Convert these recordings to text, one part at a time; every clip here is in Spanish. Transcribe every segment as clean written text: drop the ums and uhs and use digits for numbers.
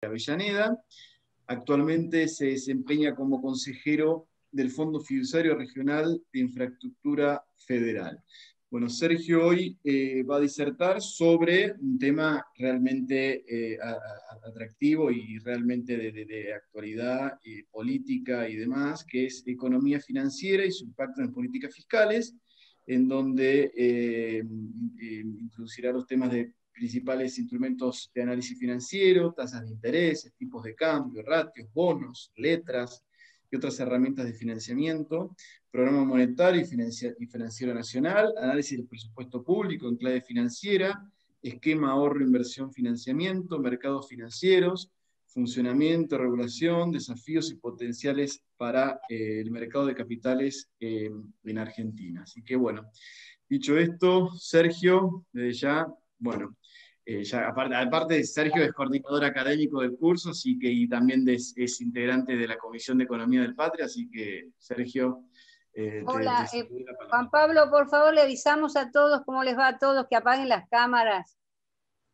Avellaneda. Actualmente se desempeña como consejero del Fondo Fiduciario Regional de Infraestructura Federal. Bueno, Sergio hoy va a disertar sobre un tema realmente atractivo y realmente de actualidad política y demás, que es economía financiera y su impacto en políticas fiscales, en donde introducirá los temas de principales instrumentos de análisis financiero, tasas de interés, tipos de cambio, ratios, bonos, letras y otras herramientas de financiamiento, programa monetario y financiero nacional, análisis del presupuesto público en clave financiera, esquema ahorro, inversión, financiamiento, mercados financieros, funcionamiento, regulación, desafíos y potenciales para el mercado de capitales en Argentina. Así que bueno, dicho esto, Sergio, desde ya, bueno, ya, aparte Sergio es coordinador académico del curso, así que y también es integrante de la Comisión de Economía del Patria, así que Sergio, te Hola, cedo la palabra. Juan Pablo, por favor, le avisamos a todos cómo les va a todos que apaguen las cámaras,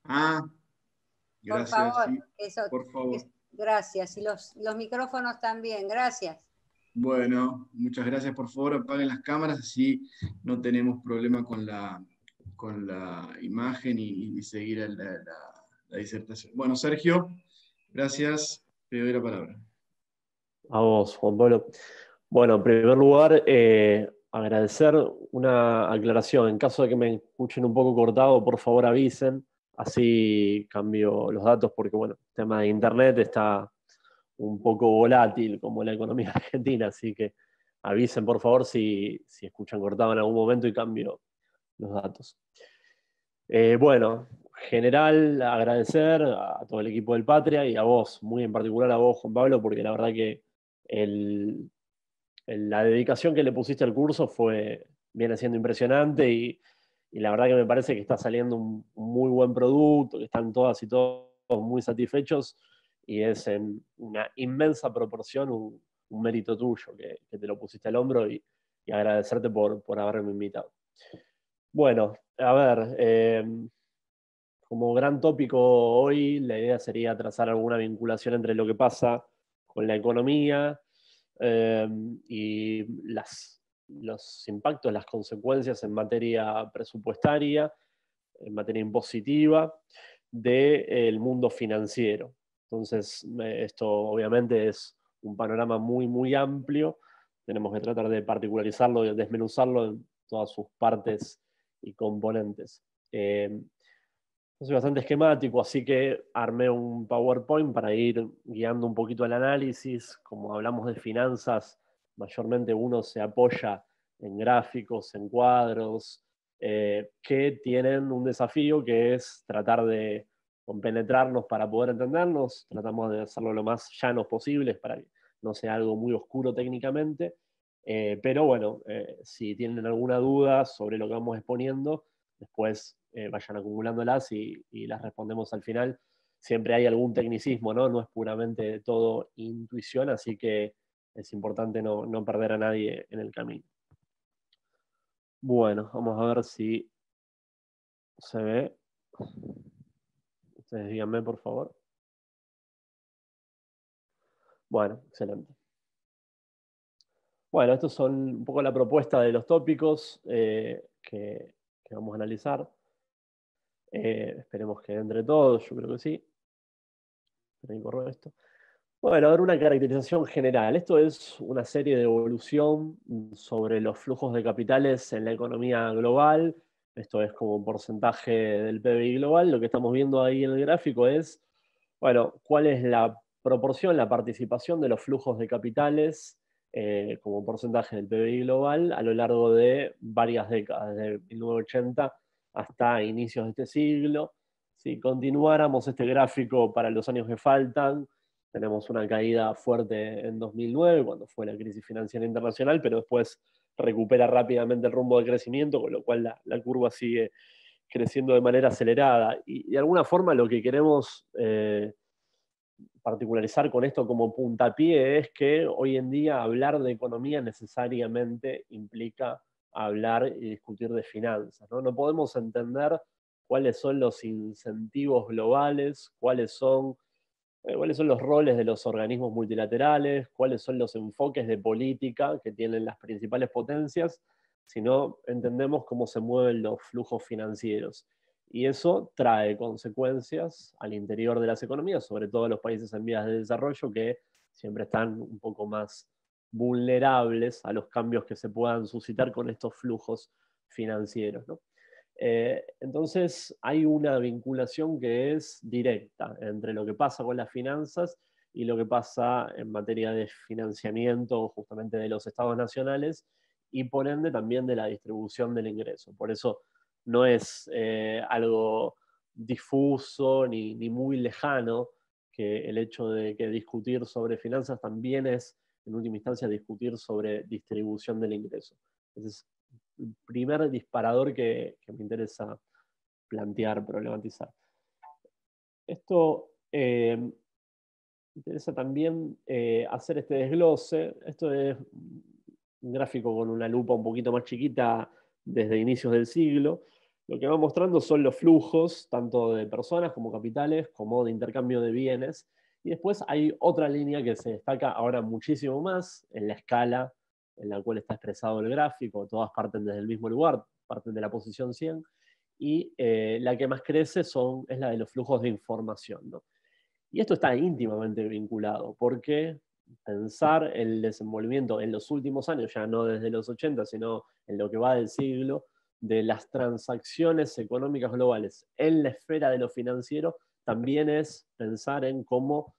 Ah, por gracias, favor. sí, Eso, por favor. gracias. Y los micrófonos también, gracias. Bueno, muchas gracias, por favor, apaguen las cámaras, así no tenemos problema con la imagen y seguir la disertación. Bueno, Sergio, gracias, te doy la palabra. A vos, Juan Pablo. Bueno, en primer lugar, agradecer una aclaración. En caso de que me escuchen un poco cortado, por favor avisen. Así cambio los datos porque, bueno, el tema de internet está un poco volátil como la economía argentina. Así que avisen, por favor, si escuchan cortado en algún momento y cambio los datos. Bueno, general, agradecer a todo el equipo del Patria y a vos, muy en particular a vos, Juan Pablo, porque la verdad que la dedicación que le pusiste al curso viene siendo impresionante y la verdad que me parece que está saliendo un muy buen producto, que están todas y todos muy satisfechos y es en una inmensa proporción un mérito tuyo que te lo pusiste al hombro y agradecerte por haberme invitado. Bueno, a ver, como gran tópico hoy, la idea sería trazar alguna vinculación entre lo que pasa con la economía y los impactos, las consecuencias en materia presupuestaria, en materia impositiva, del mundo financiero. Entonces, esto obviamente es un panorama muy, muy amplio. Tenemos que tratar de particularizarlo, de desmenuzarlo en todas sus partes y componentes. Soy bastante esquemático, así que armé un PowerPoint para ir guiando un poquito el análisis. Como hablamos de finanzas, mayormente uno se apoya en gráficos, en cuadros, que tienen un desafío que es tratar de compenetrarnos para poder entendernos. Tratamos de hacerlo lo más llanos posibles para que no sea algo muy oscuro técnicamente. Pero bueno, si tienen alguna duda sobre lo que vamos exponiendo, después vayan acumulándolas y las respondemos al final. Siempre hay algún tecnicismo, ¿no? No es puramente todo intuición, así que es importante no perder a nadie en el camino. Bueno, vamos a ver si se ve. Ustedes díganme, por favor. Bueno, excelente. Bueno, estos son un poco la propuesta de los tópicos que vamos a analizar. Esperemos que entre todos, yo creo que sí. Corro esto. Bueno, a ver, una caracterización general. Esto es una serie de evolución sobre los flujos de capitales en la economía global. Esto es como un porcentaje del PBI global. Lo que estamos viendo ahí en el gráfico es, bueno, cuál es la proporción, la participación de los flujos de capitales como porcentaje del PBI global a lo largo de varias décadas, desde 1980 hasta inicios de este siglo. Si continuáramos este gráfico para los años que faltan, tenemos una caída fuerte en 2009, cuando fue la crisis financiera internacional, pero después recupera rápidamente el rumbo de crecimiento, con lo cual la curva sigue creciendo de manera acelerada. Y de alguna forma lo que queremos particularizar con esto como puntapié es que hoy en día hablar de economía necesariamente implica hablar y discutir de finanzas, ¿no? No podemos entender cuáles son los incentivos globales, cuáles son cuáles son los roles de los organismos multilaterales, cuáles son los enfoques de política que tienen las principales potencias, sino entendemos cómo se mueven los flujos financieros. Y eso trae consecuencias al interior de las economías, sobre todo los países en vías de desarrollo, que siempre están un poco más vulnerables a los cambios que se puedan suscitar con estos flujos financieros, ¿no? Entonces hay una vinculación que es directa entre lo que pasa con las finanzas y lo que pasa en materia de financiamiento justamente de los estados nacionales y por ende también de la distribución del ingreso. Por eso no es algo difuso ni muy lejano que el hecho de que discutir sobre finanzas también es, en última instancia, discutir sobre distribución del ingreso. Ese es el primer disparador que me interesa plantear, problematizar. Esto me interesa también hacer este desglose. Esto es un gráfico con una lupa un poquito más chiquita desde inicios del siglo. Lo que va mostrando son los flujos, tanto de personas como capitales, como de intercambio de bienes. Y después hay otra línea que se destaca ahora muchísimo más en la escala en la cual está expresado el gráfico. Todas parten desde el mismo lugar, parten de la posición 100. Y la que más crece es la de los flujos de información, ¿no? Y esto está íntimamente vinculado, porque pensar el desenvolvimiento en los últimos años, ya no desde los 80, sino en lo que va del siglo, de las transacciones económicas globales en la esfera de lo financiero, también es pensar en cómo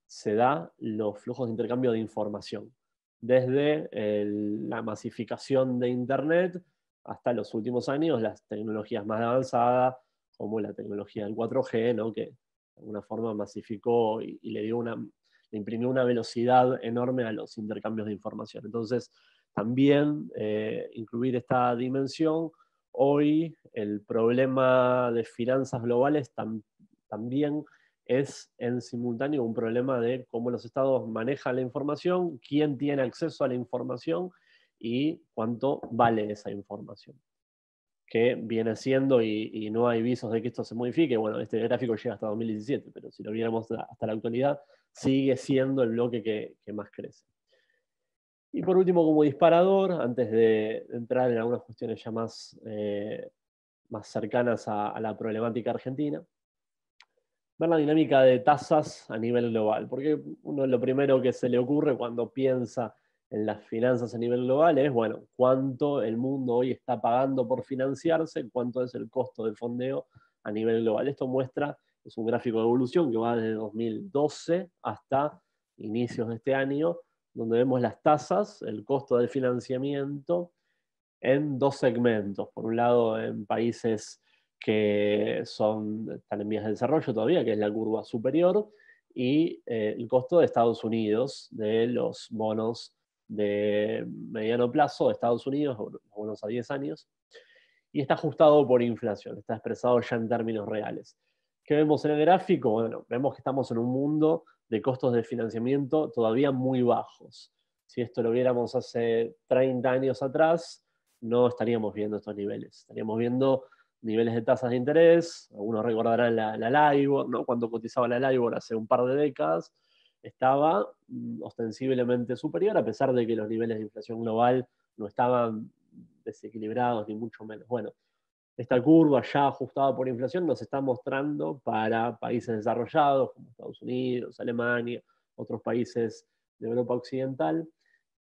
se dan los flujos de intercambio de información, desde la masificación de Internet hasta los últimos años, las tecnologías más avanzadas, como la tecnología del 4G, ¿no? Que de alguna forma masificó y le imprimió una velocidad enorme a los intercambios de información. Entonces, también incluir esta dimensión. Hoy el problema de finanzas globales también es en simultáneo un problema de cómo los estados manejan la información, quién tiene acceso a la información y cuánto vale esa información. Que viene siendo, y no hay visos de que esto se modifique. Bueno, este gráfico llega hasta 2017, pero si lo viéramos hasta la actualidad, sigue siendo el bloque que más crece. Y por último, como disparador, antes de entrar en algunas cuestiones ya más cercanas a la problemática argentina, ver la dinámica de tasas a nivel global, porque uno lo primero que se le ocurre cuando piensa en las finanzas a nivel global es, bueno, cuánto el mundo hoy está pagando por financiarse, cuánto es el costo del fondeo a nivel global. Esto es un gráfico de evolución que va desde 2012 hasta inicios de este año, donde vemos las tasas, el costo del financiamiento en dos segmentos. Por un lado, en países que están en vías de desarrollo todavía, que es la curva superior, y el costo de Estados Unidos, de los bonos de mediano plazo de Estados Unidos, los bonos a 10 años, y está ajustado por inflación, está expresado ya en términos reales. ¿Qué vemos en el gráfico? Bueno, vemos que estamos en un mundo de costos de financiamiento todavía muy bajos. Si esto lo viéramos hace 30 años atrás, no estaríamos viendo estos niveles. Estaríamos viendo niveles de tasas de interés. Algunos recordarán la LIBOR, ¿no? Cuando cotizaba la LIBOR hace un par de décadas, estaba ostensiblemente superior, a pesar de que los niveles de inflación global no estaban desequilibrados, ni mucho menos. Bueno, esta curva ya ajustada por inflación nos está mostrando para países desarrollados como Estados Unidos, Alemania, otros países de Europa Occidental,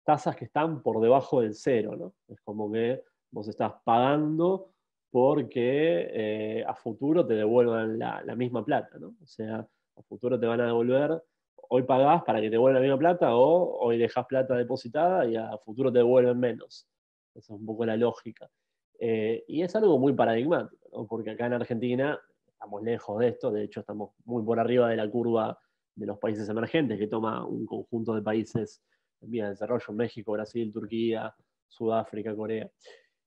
tasas que están por debajo del cero, ¿no? Es como que vos estás pagando porque a futuro te devuelvan la misma plata, ¿no? O sea, a futuro te van a devolver, hoy pagás para que te devuelvan la misma plata o hoy dejás plata depositada y a futuro te devuelven menos. Esa es un poco la lógica. Y es algo muy paradigmático, ¿no? Porque acá en Argentina estamos lejos de esto, de hecho estamos muy por arriba de la curva de los países emergentes, que toma un conjunto de países en vías de desarrollo: México, Brasil, Turquía, Sudáfrica, Corea.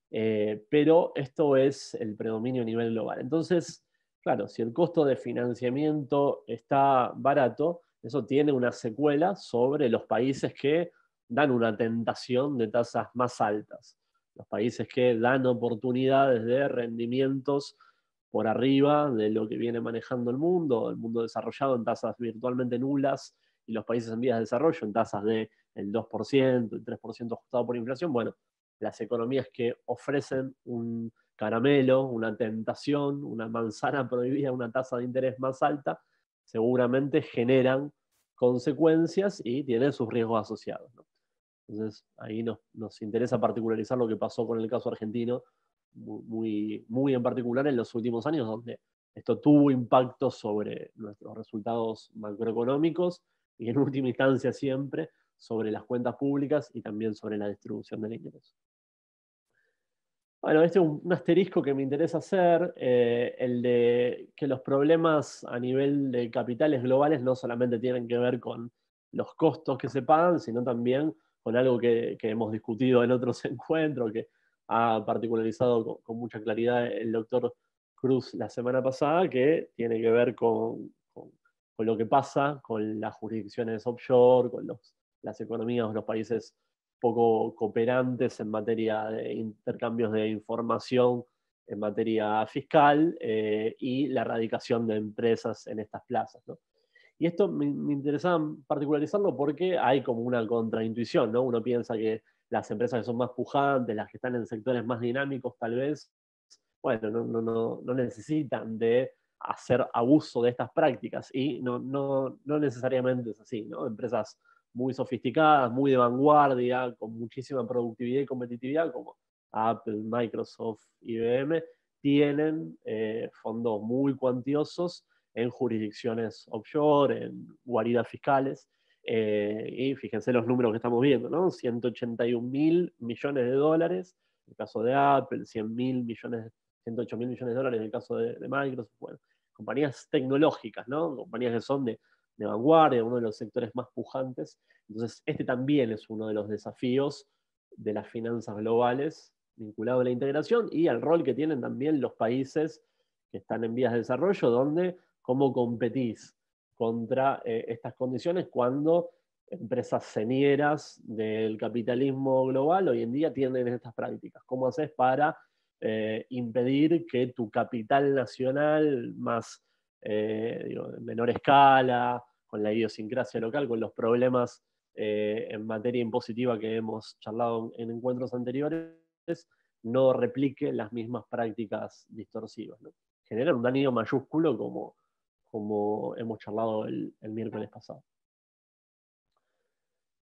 Pero esto es el predominio a nivel global. Entonces, claro, si el costo de financiamiento está barato, eso tiene una secuela sobre los países que dan una tentación de tasas más altas. Los países que dan oportunidades de rendimientos por arriba de lo que viene manejando el mundo desarrollado en tasas virtualmente nulas y los países en vías de desarrollo en tasas del 2%, el 3% ajustado por inflación. Bueno, las economías que ofrecen un caramelo, una tentación, una manzana prohibida, una tasa de interés más alta, seguramente generan consecuencias y tienen sus riesgos asociados, ¿no? Entonces, ahí nos interesa particularizar lo que pasó con el caso argentino, muy en particular en los últimos años, donde esto tuvo impacto sobre nuestros resultados macroeconómicos y en última instancia siempre sobre las cuentas públicas y también sobre la distribución del ingreso. Bueno, este es un asterisco que me interesa hacer, el de que los problemas a nivel de capitales globales no solamente tienen que ver con los costos que se pagan, sino también con algo que hemos discutido en otros encuentros, que ha particularizado con mucha claridad el doctor Cruz la semana pasada, que tiene que ver con lo que pasa con las jurisdicciones offshore, con las economías o los países poco cooperantes en materia de intercambios de información en materia fiscal y la radicación de empresas en estas plazas, ¿no? Y esto me interesaba particularizarlo porque hay como una contraintuición, ¿no? Uno piensa que las empresas que son más pujantes, las que están en sectores más dinámicos tal vez, bueno, no necesitan de hacer abuso de estas prácticas y no necesariamente es así, ¿no? Empresas muy sofisticadas, muy de vanguardia, con muchísima productividad y competitividad, como Apple, Microsoft, IBM, tienen fondos muy cuantiosos en jurisdicciones offshore, en guaridas fiscales, y fíjense los números que estamos viendo, ¿no? 181.000 millones de dólares, en el caso de Apple, 108.000 millones de dólares en el caso de Microsoft, bueno, compañías tecnológicas, ¿no? Compañías que son de vanguardia, uno de los sectores más pujantes. Entonces, este también es uno de los desafíos de las finanzas globales vinculado a la integración y al rol que tienen también los países que están en vías de desarrollo, donde cómo competís contra estas condiciones cuando empresas señeras del capitalismo global hoy en día tienen estas prácticas. ¿Cómo haces para impedir que tu capital nacional más de menor escala, con la idiosincrasia local, con los problemas en materia impositiva que hemos charlado en encuentros anteriores, no replique las mismas prácticas distorsivas, ¿no? Generan un daño mayúsculo como hemos charlado el miércoles pasado.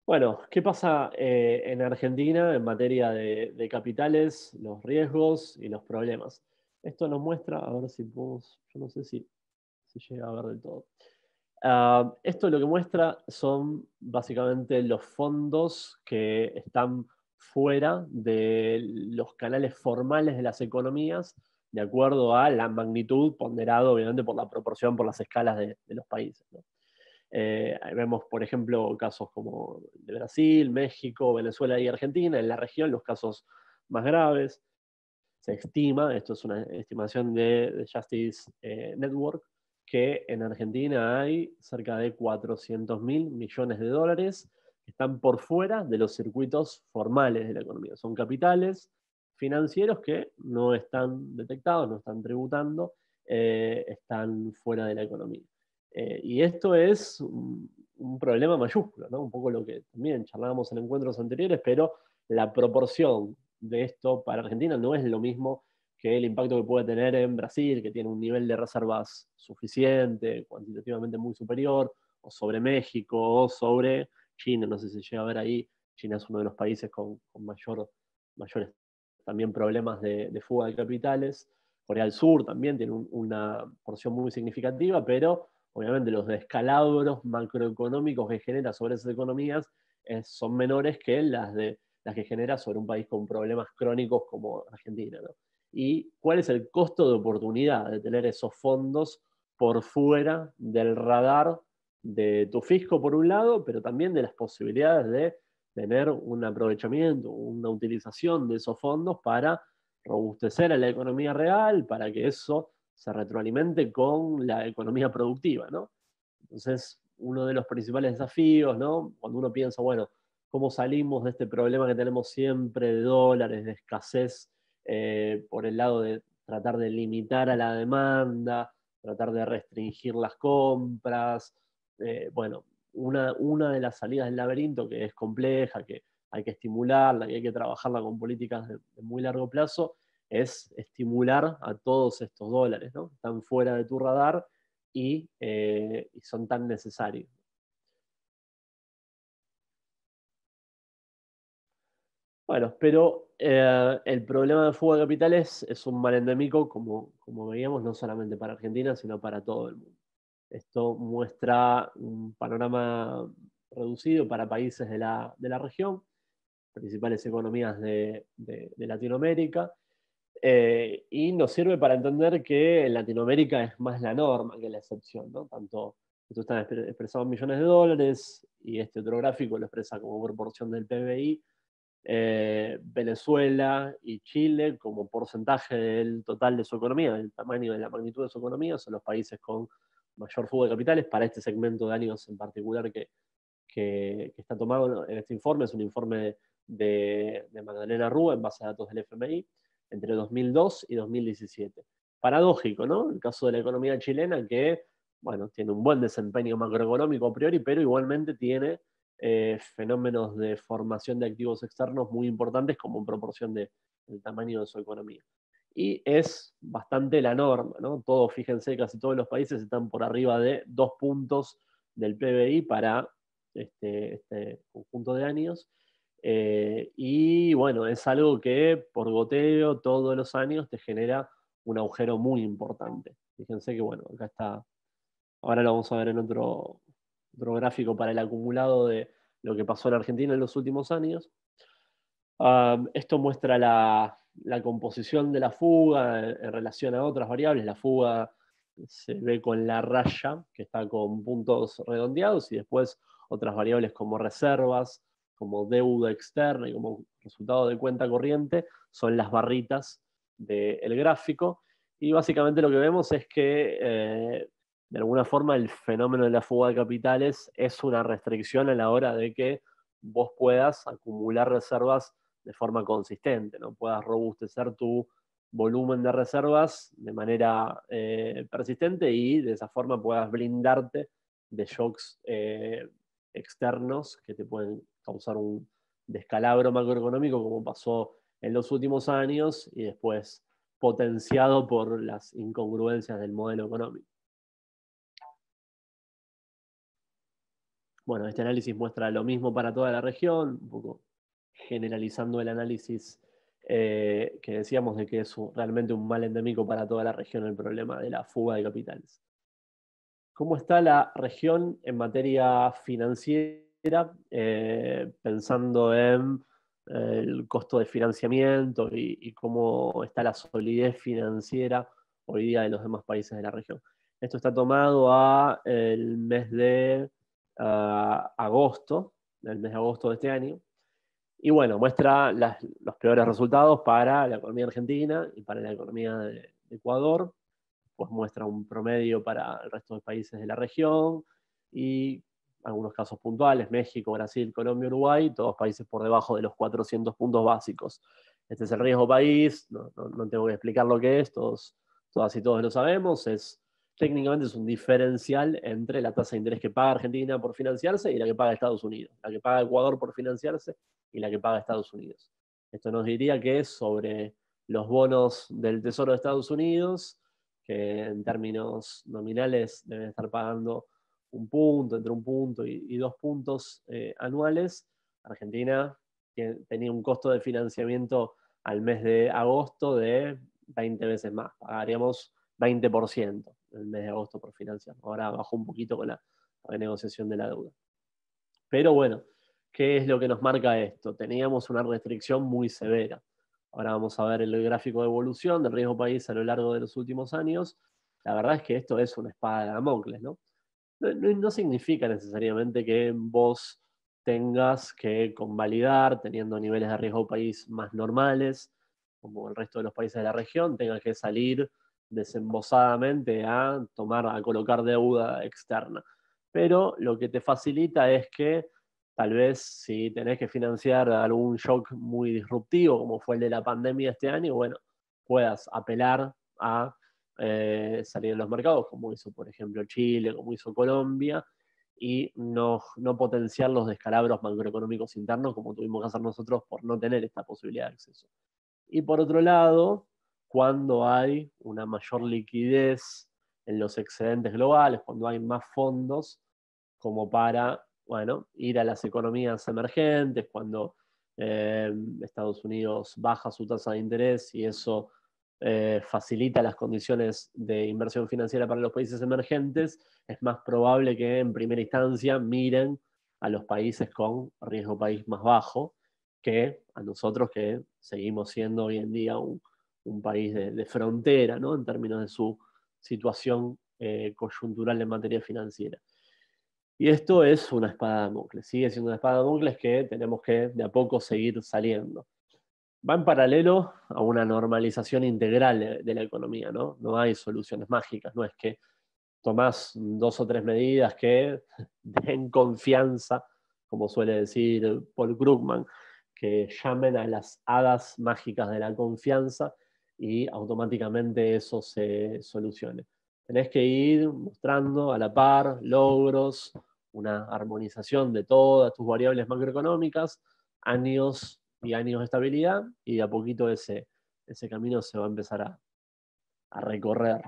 Bueno, ¿qué pasa en Argentina en materia de capitales, los riesgos y los problemas? Esto nos muestra, a ver si podemos, yo no sé si llega a ver del todo. Esto lo que muestra son básicamente los fondos que están fuera de los canales formales de las economías, de acuerdo a la magnitud ponderado, obviamente, por la proporción, por las escalas de los países, ¿no? Vemos, por ejemplo, casos como de Brasil, México, Venezuela y Argentina, en la región los casos más graves. Se estima, esto es una estimación de Justice Network, que en Argentina hay cerca de 400.000 millones de dólares que están por fuera de los circuitos formales de la economía. Son capitales financieros que no están detectados, no están tributando, están fuera de la economía. Y esto es un problema mayúsculo, ¿no? Un poco lo que también charlábamos en encuentros anteriores, pero la proporción de esto para Argentina no es lo mismo que el impacto que puede tener en Brasil, que tiene un nivel de reservas suficiente, cuantitativamente muy superior, o sobre México, o sobre China, no sé si llega a ver ahí, China es uno de los países con mayores también problemas de fuga de capitales. Corea del Sur también tiene una porción muy significativa, pero obviamente los descalabros macroeconómicos que genera sobre esas economías son menores que las que genera sobre un país con problemas crónicos como Argentina, ¿no? Y cuál es el costo de oportunidad de tener esos fondos por fuera del radar de tu fisco por un lado, pero también de las posibilidades de tener un aprovechamiento, una utilización de esos fondos para robustecer a la economía real, para que eso se retroalimente con la economía productiva, ¿no? Entonces, uno de los principales desafíos, ¿no? Cuando uno piensa, bueno, ¿cómo salimos de este problema que tenemos siempre de dólares, de escasez por el lado de tratar de limitar a la demanda, tratar de restringir las compras. Bueno, una de las salidas del laberinto, que es compleja, que hay que estimularla, que hay que trabajarla con políticas de muy largo plazo, es estimular a todos estos dólares, ¿no? Están fuera de tu radar y son tan necesarios. Bueno, pero el problema de fuga de capitales es un mal endémico, como veíamos, no solamente para Argentina, sino para todo el mundo. Esto muestra un panorama reducido para países de la región, principales economías de Latinoamérica, y nos sirve para entender que en Latinoamérica es más la norma que la excepción, ¿no? Tanto esto está expresado en millones de dólares, y este otro gráfico lo expresa como proporción del PBI. Venezuela y Chile, como porcentaje del total de su economía, del tamaño de la magnitud de su economía, son los países con mayor fuga de capitales para este segmento de años en particular que está tomado en este informe. Es un informe de Magdalena Rúa en base a datos del FMI entre 2002 y 2017. Paradójico, ¿no? El caso de la economía chilena, que, bueno, tiene un buen desempeño macroeconómico a priori, pero igualmente tiene fenómenos de formación de activos externos muy importantes como en proporción del tamaño de su economía. Y es bastante la norma, ¿no? Todos, fíjense, casi todos los países están por arriba de 2 puntos del PBI para este conjunto de años. Y bueno, es algo que por goteo todos los años te genera un agujero muy importante. Fíjense que, bueno, acá está, ahora lo vamos a ver en otro gráfico para el acumulado de lo que pasó en Argentina en los últimos años. Esto muestra la composición de la fuga en relación a otras variables. La fuga se ve con la raya, que está con puntos redondeados, y después otras variables como reservas, como deuda externa y como resultado de cuenta corriente, son las barritas del gráfico. Y básicamente lo que vemos es que de alguna forma el fenómeno de la fuga de capitales es una restricción a la hora de que vos puedas acumular reservas de forma consistente, ¿no? Puedas robustecer tu volumen de reservas de manera persistente, y de esa forma puedas blindarte de shocks externos que te pueden causar un descalabro macroeconómico, como pasó en los últimos años y después potenciado por las incongruencias del modelo económico. Bueno, este análisis muestra lo mismo para toda la región, un poco generalizando el análisis que decíamos de que es realmente un mal endémico para toda la región el problema de la fuga de capitales. ¿Cómo está la región en materia financiera? Pensando en el costo de financiamiento y cómo está la solidez financiera hoy día de los demás países de la región. Esto está tomado a el mes de agosto, el mes de agosto de este año. Y bueno, muestra los peores resultados para la economía argentina y para la economía de Ecuador. Pues muestra un promedio para el resto de países de la región y algunos casos puntuales: México, Brasil, Colombia, Uruguay, todos países por debajo de los 400 puntos básicos. Este es el riesgo país, no tengo que explicar lo que es, todas y todos lo sabemos. Técnicamente es un diferencial entre la tasa de interés que paga Argentina por financiarse y la que paga Estados Unidos, la que paga Ecuador por financiarse y la que paga Estados Unidos. Esto nos diría que es sobre los bonos del Tesoro de Estados Unidos, que en términos nominales deben estar pagando un punto, entre un punto y 2 puntos anuales. Argentina tenía un costo de financiamiento al mes de agosto de 20 veces más. Pagaríamos 20% el mes de agosto por financiar. Ahora bajó un poquito con la renegociación de la deuda. Pero bueno, ¿qué es lo que nos marca esto? Teníamos una restricción muy severa. Ahora vamos a ver el gráfico de evolución del riesgo país a lo largo de los últimos años. La verdad es que esto es una espada de Damocles, ¿no? No significa necesariamente que vos tengas que convalidar, teniendo niveles de riesgo país más normales, como el resto de los países de la región, tengas que salir desembosadamente a colocar deuda externa. Pero lo que te facilita es que tal vez si tenés que financiar algún shock muy disruptivo, como fue el de la pandemia este año, bueno, puedas apelar a salir de los mercados, como hizo, por ejemplo, Chile, como hizo Colombia, y no potenciar los descalabros macroeconómicos internos como tuvimos que hacer nosotros por no tener esta posibilidad de acceso. Y por otro lado, cuando hay una mayor liquidez en los excedentes globales, cuando hay más fondos como para, bueno, ir a las economías emergentes, cuando Estados Unidos baja su tasa de interés y eso facilita las condiciones de inversión financiera para los países emergentes, es más probable que en primera instancia miren a los países con riesgo país más bajo que a nosotros, que seguimos siendo hoy en día un país de frontera, ¿no? En términos de su situación coyuntural en materia financiera. Y esto es una espada de Damocles, sigue siendo una espada de Damocles que tenemos que de a poco seguir saliendo. Va en paralelo a una normalización integral de la economía, ¿no? No hay soluciones mágicas, no es que tomás 2 o 3 medidas que den confianza, como suele decir Paul Krugman, que llamen a las hadas mágicas de la confianza y automáticamente eso se solucione. Tenés que ir mostrando a la par logros, una armonización de todas tus variables macroeconómicas, años y años de estabilidad, y de a poquito ese camino se va a empezar a recorrer.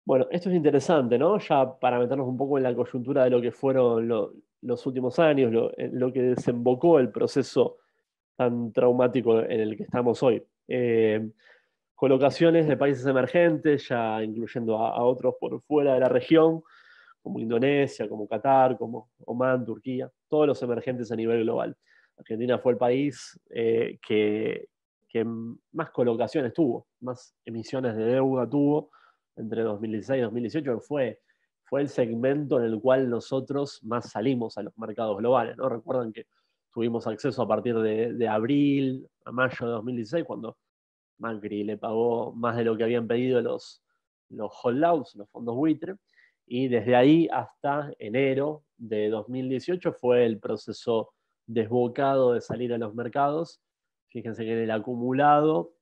Bueno, esto es interesante, ¿no? Ya para meternos un poco en la coyuntura de lo que fueron los últimos años, lo que desembocó el proceso tan traumático en el que estamos hoy. Colocaciones de países emergentes, ya incluyendo a otros por fuera de la región, como Indonesia, como Qatar, como Omán, Turquía, todos los emergentes a nivel global. Argentina fue el país que más colocaciones tuvo, más emisiones de deuda tuvo entre 2016 y 2018, fue el segmento en el cual nosotros más salimos a los mercados globales, ¿no? Recuerdan que tuvimos acceso a partir de abril a mayo de 2016, cuando Macri le pagó más de lo que habían pedido los holdouts, los fondos buitre, y desde ahí hasta enero de 2018 fue el proceso desbocado de salir a los mercados. Fíjense que en el acumulado,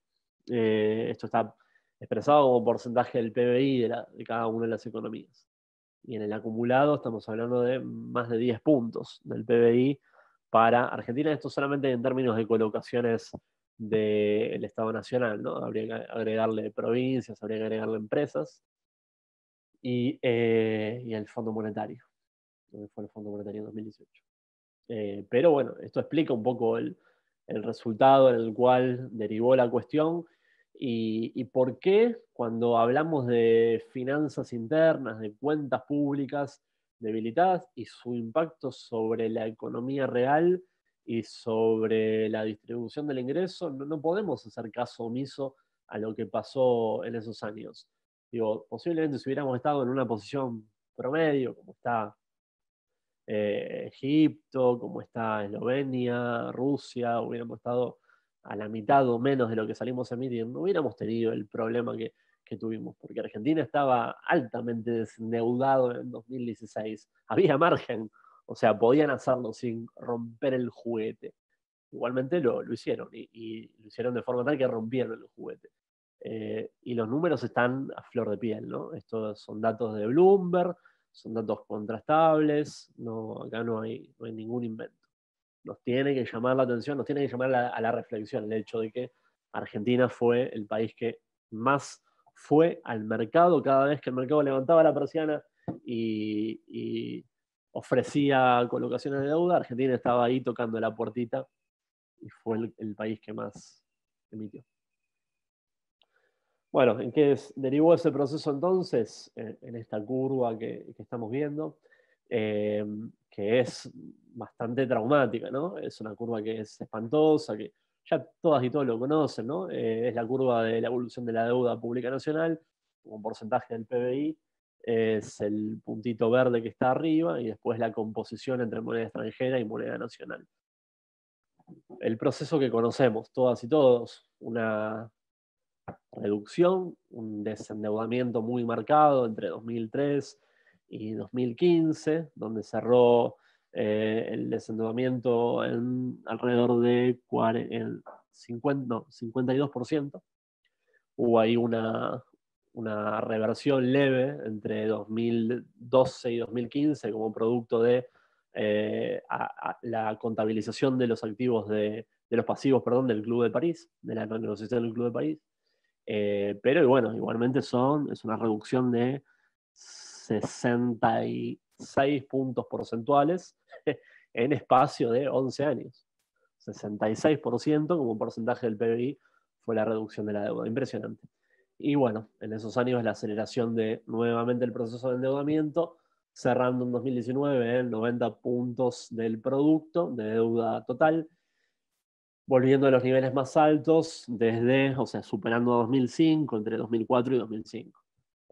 esto está expresado como porcentaje del PBI de cada una de las economías. Y en el acumulado estamos hablando de más de 10 puntos del PBI para Argentina. Esto solamente en términos de colocaciones del Estado Nacional, ¿no? Habría que agregarle provincias, habría que agregarle empresas y el Fondo Monetario, donde fue el Fondo Monetario en 2018. Pero bueno, esto explica un poco el resultado en el cual derivó la cuestión y por qué cuando hablamos de finanzas internas, de cuentas públicas debilitadas y su impacto sobre la economía real y sobre la distribución del ingreso, no podemos hacer caso omiso a lo que pasó en esos años. Digo, posiblemente si hubiéramos estado en una posición promedio, como está Egipto, como está Eslovenia, Rusia, hubiéramos estado a la mitad o menos de lo que salimos a emitir, no hubiéramos tenido el problema que tuvimos, porque Argentina estaba altamente desendeudado en 2016. Había margen, o sea, podían hacerlo sin romper el juguete. Igualmente lo hicieron, y lo hicieron de forma tal que rompieron el juguete. Y los números están a flor de piel, ¿no? Estos son datos de Bloomberg, son datos contrastables, acá no hay ningún invento. Nos tiene que llamar la atención, nos tiene que llamar a la reflexión el hecho de que Argentina fue el país que más fue al mercado cada vez que el mercado levantaba la persiana y ofrecía colocaciones de deuda. Argentina estaba ahí tocando la puertita y fue el país que más emitió. Bueno, ¿en qué derivó ese proceso entonces? En esta curva que estamos viendo, que es bastante traumática, ¿no? Es una curva que es espantosa, que ya todas y todos lo conocen, ¿no? Es la curva de la evolución de la deuda pública nacional, como porcentaje del PBI, es el puntito verde que está arriba, y después la composición entre moneda extranjera y moneda nacional. El proceso que conocemos todas y todos, una reducción, un desendeudamiento muy marcado entre 2003 y 2015, donde cerró el desendeudamiento en alrededor de 52%. Hubo ahí una reversión leve entre 2012 y 2015 como producto de la contabilización de los activos de los pasivos, perdón, del Club de París, de la renegociación del Club de París. Pero bueno, igualmente es una reducción de 66 puntos porcentuales en espacio de 11 años. 66% como porcentaje del PBI fue la reducción de la deuda. Impresionante. Y bueno, en esos años la aceleración de nuevamente el proceso de endeudamiento, cerrando en 2019 en 90 puntos del producto de deuda total, volviendo a los niveles más altos superando a 2005, entre 2004 y 2005.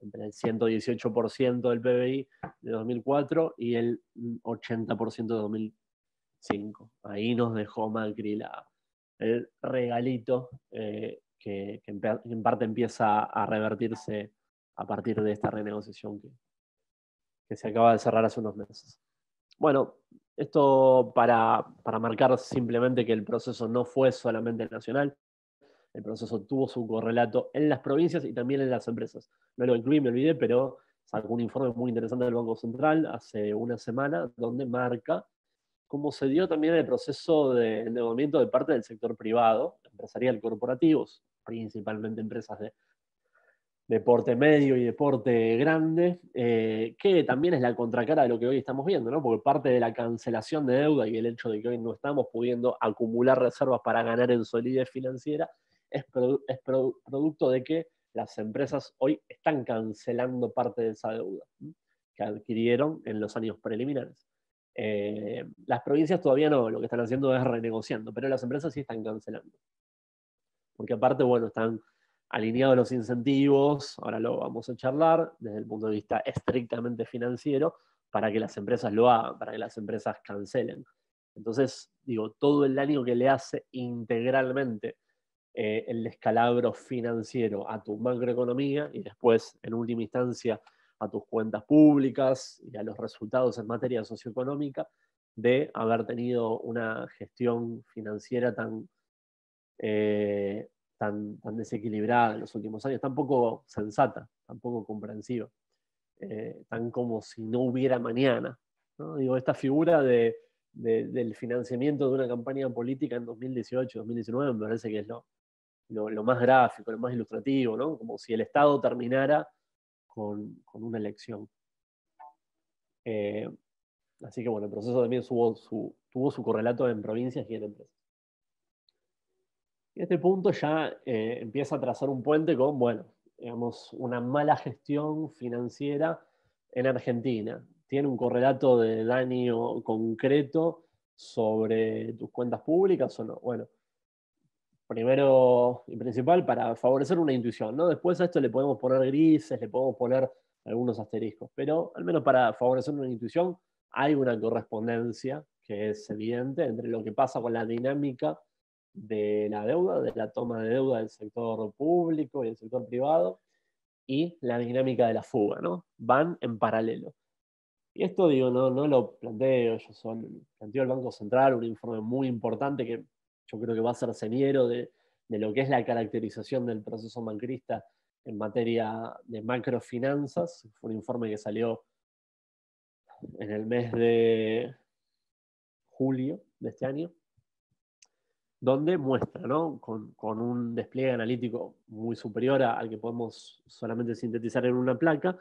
Entre el 118% del PBI de 2004 y el 80% de 2005. Ahí nos dejó Macri el regalito que en parte empieza a revertirse a partir de esta renegociación que se acaba de cerrar hace unos meses. Bueno, esto para marcar simplemente que el proceso no fue solamente nacional, el proceso tuvo su correlato en las provincias y también en las empresas. No lo incluí, me olvidé, pero sacó un informe muy interesante del Banco Central hace una semana donde marca cómo se dio también el proceso de endeudamiento de parte del sector privado, empresarial, corporativos, principalmente empresas de porte medio y de porte grande, que también es la contracara de lo que hoy estamos viendo, ¿no? Porque parte de la cancelación de deuda y el hecho de que hoy no estamos pudiendo acumular reservas para ganar en solidez financiera es producto de que las empresas hoy están cancelando parte de esa deuda, ¿sí?, que adquirieron en los años preliminares. Las provincias todavía no, lo que están haciendo es renegociando, pero las empresas sí están cancelando. Porque aparte, bueno, están alineados los incentivos, ahora lo vamos a charlar, desde el punto de vista estrictamente financiero, para que las empresas lo hagan, para que las empresas cancelen. Entonces, digo, todo el daño que le hace integralmente el descalabro financiero a tu macroeconomía y después, en última instancia, a tus cuentas públicas y a los resultados en materia socioeconómica de haber tenido una gestión financiera tan desequilibrada en los últimos años, tan poco sensata, tan poco comprensiva, tan como si no hubiera mañana, ¿no? Digo, esta figura del financiamiento de una campaña política en 2018, 2019, me parece que es lo más gráfico, lo más ilustrativo, ¿no? Como si el Estado terminara con una elección. Así que bueno, el proceso también tuvo su correlato en provincias y en empresas. Y este punto ya empieza a trazar un puente con, bueno, digamos, una mala gestión financiera en Argentina. ¿Tiene un correlato de daño concreto sobre tus cuentas públicas o no? Bueno, primero y principal, para favorecer una intuición, ¿no? Después a esto le podemos poner grises, le podemos poner algunos asteriscos, pero al menos para favorecer una intuición hay una correspondencia que es evidente entre lo que pasa con la dinámica de la deuda, de la toma de deuda del sector público y del sector privado, y la dinámica de la fuga, ¿no? Van en paralelo. Y esto, digo, no lo planteo yo solo, planteó el Banco Central, un informe muy importante que yo creo que va a ser señero de lo que es la caracterización del proceso macrista en materia de macrofinanzas. Fue un informe que salió en el mes de julio de este año, donde muestra, ¿no?, con un despliegue analítico muy superior al que podemos solamente sintetizar en una placa,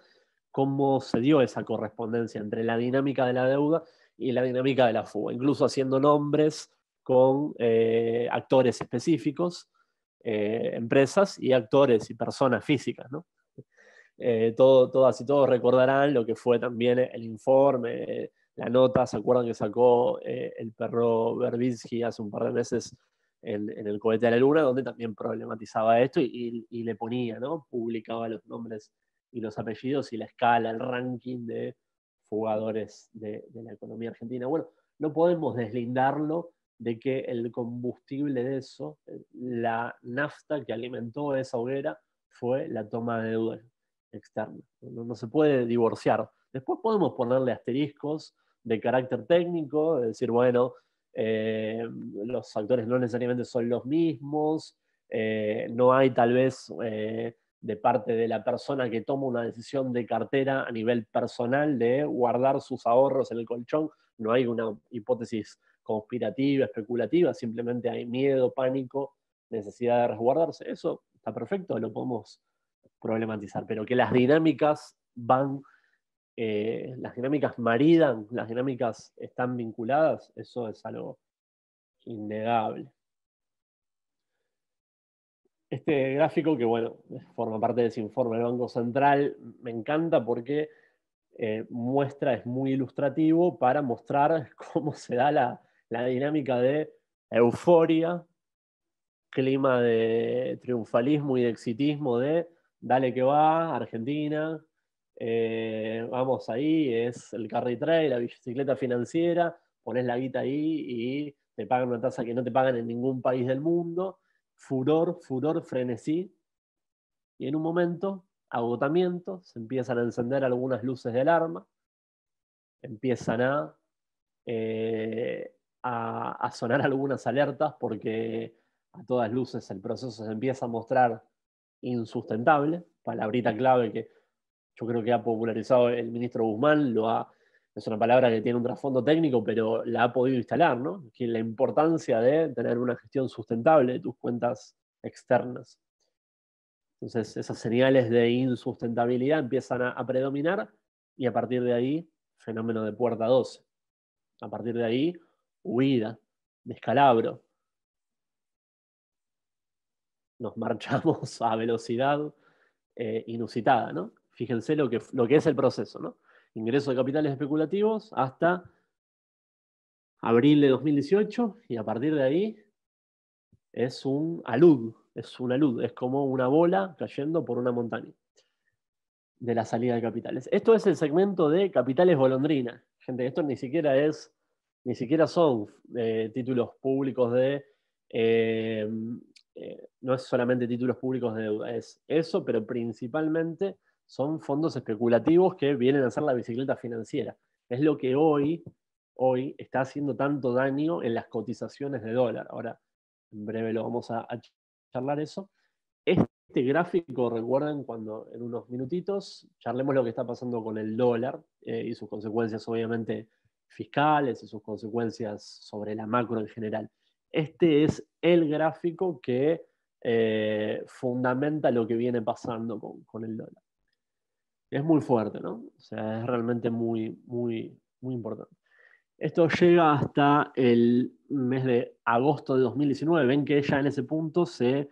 cómo se dio esa correspondencia entre la dinámica de la deuda y la dinámica de la fuga, incluso haciendo nombres con actores específicos, empresas y actores y personas físicas, ¿no? Todas y todos recordarán lo que fue también el informe, la nota, ¿se acuerdan que sacó el perro Verbitsky hace un par de meses en el cohete a la luna, donde también problematizaba esto y le ponía, ¿no?, publicaba los nombres y los apellidos y la escala, el ranking de jugadores de la economía argentina? Bueno, no podemos deslindarlo de que el combustible de eso, la nafta que alimentó esa hoguera, fue la toma de deuda externa. No se puede divorciar. Después podemos ponerle asteriscos de carácter técnico, de decir, bueno, los actores no necesariamente son los mismos, no hay tal vez de parte de la persona que toma una decisión de cartera a nivel personal de guardar sus ahorros en el colchón, no hay una hipótesis conspirativa, especulativa, simplemente hay miedo, pánico, necesidad de resguardarse. Eso está perfecto, lo podemos problematizar, pero que las dinámicas las dinámicas maridan, las dinámicas están vinculadas, eso es algo innegable. Este gráfico, que bueno, forma parte de ese informe del Banco Central, me encanta porque es muy ilustrativo para mostrar cómo se da la dinámica de euforia, clima de triunfalismo y de exitismo de dale que va, Argentina, vamos ahí, es el carry trade, la bicicleta financiera, pones la guita ahí y te pagan una tasa que no te pagan en ningún país del mundo, furor, frenesí, y en un momento, agotamiento, se empiezan a encender algunas luces de alarma, empiezan a sonar algunas alertas porque a todas luces el proceso se empieza a mostrar insustentable, palabrita clave que yo creo que ha popularizado el ministro Guzmán, es una palabra que tiene un trasfondo técnico, pero la ha podido instalar, ¿no? Que la importancia de tener una gestión sustentable de tus cuentas externas. Entonces, esas señales de insustentabilidad empiezan a predominar y a partir de ahí, fenómeno de puerta 12. A partir de ahí, huida, descalabro. Nos marchamos a velocidad inusitada, ¿no? Fíjense lo que es el proceso, ¿no? Ingreso de capitales especulativos hasta abril de 2018 y a partir de ahí es un alud, es como una bola cayendo por una montaña de la salida de capitales. Esto es el segmento de capitales golondrina. Gente, esto ni siquiera son títulos públicos no es solamente títulos públicos de deuda, es eso, pero principalmente son fondos especulativos que vienen a hacer la bicicleta financiera. Es lo que hoy está haciendo tanto daño en las cotizaciones de dólar. Ahora, en breve lo vamos a charlar eso. Este gráfico, recuerden cuando en unos minutitos charlemos lo que está pasando con el dólar y sus consecuencias obviamente fiscales y sus consecuencias sobre la macro en general. Este es el gráfico que fundamenta lo que viene pasando con el dólar. Es muy fuerte, ¿no? O sea, es realmente muy, muy, muy importante. Esto llega hasta el mes de agosto de 2019. Ven que ya en ese punto se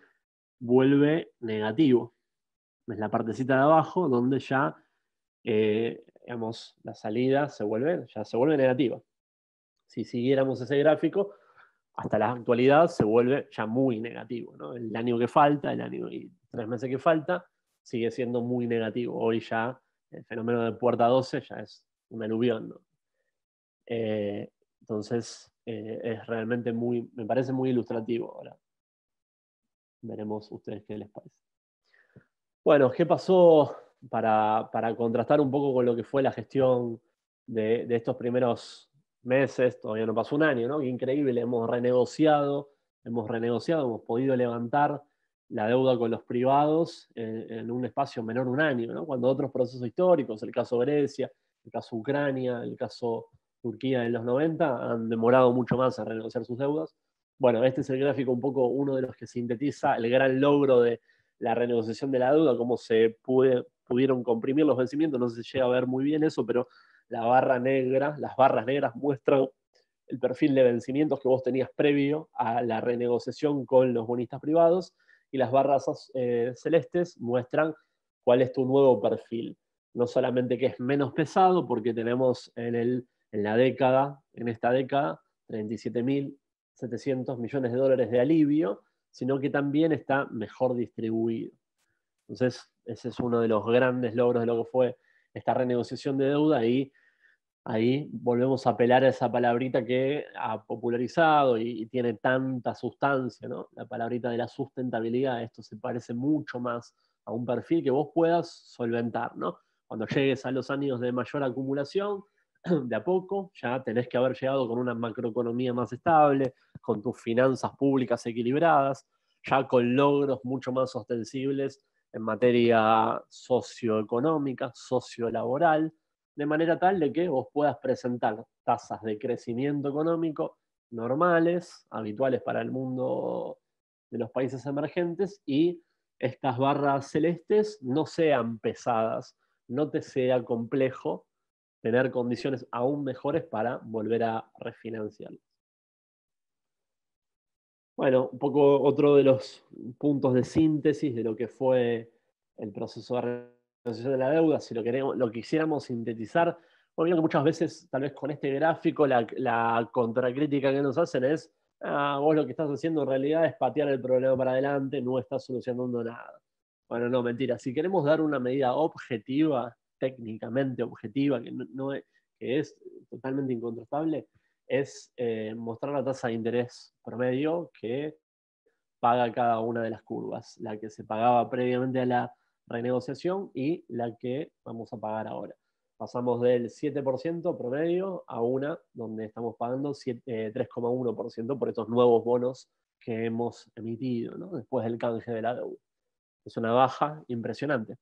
vuelve negativo. Es la partecita de abajo donde ya, digamos, la salida se vuelve negativa. Si siguiéramos ese gráfico, hasta la actualidad se vuelve ya muy negativo, ¿no? El año que falta, el año y 3 meses que falta, sigue siendo muy negativo. Hoy ya el fenómeno de puerta 12 ya es un aluvión, ¿no? Entonces, es realmente me parece muy ilustrativo ahora. Veremos ustedes qué les parece. Bueno, ¿qué pasó para contrastar un poco con lo que fue la gestión de estos primeros meses? Todavía no pasó un año, ¿no? Qué increíble, hemos renegociado, hemos podido levantar la deuda con los privados en un espacio menor de un año, ¿no? Cuando otros procesos históricos, el caso Grecia, el caso Ucrania, el caso Turquía en los 90, han demorado mucho más en renegociar sus deudas. Bueno, este es el gráfico un poco uno de los que sintetiza el gran logro de la renegociación de la deuda, cómo se pudieron comprimir los vencimientos, no se llega a ver muy bien eso, pero las barras negras muestran el perfil de vencimientos que vos tenías previo a la renegociación con los bonistas privados, y las barras celestes muestran cuál es tu nuevo perfil. No solamente que es menos pesado, porque tenemos en esta década, 37.700 millones de dólares de alivio, sino que también está mejor distribuido. Entonces, ese es uno de los grandes logros de lo que fue esta renegociación de deuda, y ahí volvemos a apelar a esa palabrita que ha popularizado y tiene tanta sustancia, ¿no? La palabrita de la sustentabilidad. Esto se parece mucho más a un perfil que vos puedas solventar, ¿no? Cuando llegues a los años de mayor acumulación, de a poco, ya tenés que haber llegado con una macroeconomía más estable, con tus finanzas públicas equilibradas, ya con logros mucho más ostensibles en materia socioeconómica, sociolaboral, de manera tal de que vos puedas presentar tasas de crecimiento económico normales, habituales para el mundo de los países emergentes, y estas barras celestes no sean pesadas, no te sea complejo tener condiciones aún mejores para volver a refinanciarlas. Bueno, un poco otro de los puntos de síntesis de lo que fue el proceso de renegociación de la deuda, si lo quisiéramos sintetizar, bueno, que muchas veces, tal vez con este gráfico, la contracrítica que nos hacen es, vos lo que estás haciendo en realidad es patear el problema para adelante, no estás solucionando nada. Bueno, no, mentira. Si queremos dar una medida objetiva, técnicamente objetiva, que es totalmente incontrastable, es mostrar la tasa de interés promedio que paga cada una de las curvas, la que se pagaba previamente a la renegociación y la que vamos a pagar ahora. Pasamos del 7% promedio a una donde estamos pagando 3,1% por estos nuevos bonos que hemos emitido, ¿no? Después del canje de la deuda. Es una baja impresionante.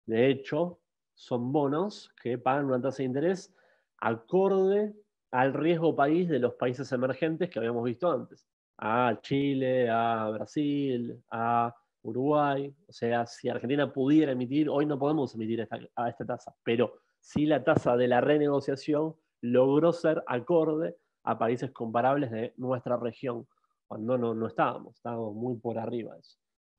De hecho, son bonos que pagan una tasa de interés acorde al riesgo país de los países emergentes que habíamos visto antes. A Chile, a Brasil, a Uruguay. O sea, si Argentina pudiera emitir, hoy no podemos emitir a esta tasa, pero sí la tasa de la renegociación logró ser acorde a países comparables de nuestra región, cuando no estábamos muy por arriba de eso.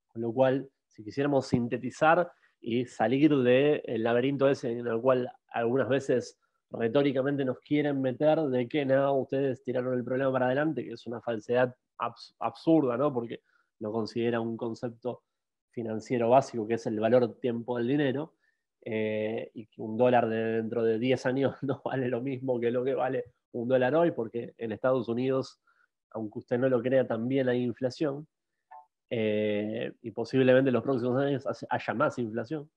Con lo cual, si quisiéramos sintetizar y salir del laberinto ese en el cual algunas veces retóricamente nos quieren meter de que no, ustedes tiraron el problema para adelante, que es una falsedad absurda, ¿no? Porque no considera un concepto financiero básico que es el valor tiempo del dinero, y que un dólar dentro de 10 años no vale lo mismo que lo que vale un dólar hoy, porque en Estados Unidos, aunque usted no lo crea, también hay inflación. Y posiblemente en los próximos años haya más inflación,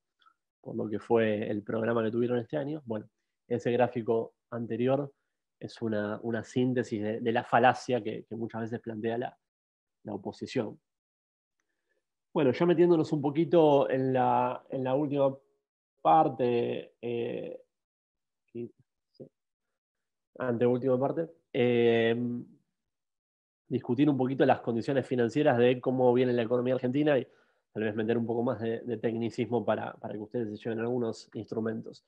por lo que fue el programa que tuvieron este año. Bueno, ese gráfico anterior es una síntesis de la falacia que muchas veces plantea la oposición. Bueno, ya metiéndonos un poquito en la última parte, sí, anteúltima parte, discutir un poquito las condiciones financieras de cómo viene la economía argentina y tal vez meter un poco más de tecnicismo para que ustedes se lleven algunos instrumentos.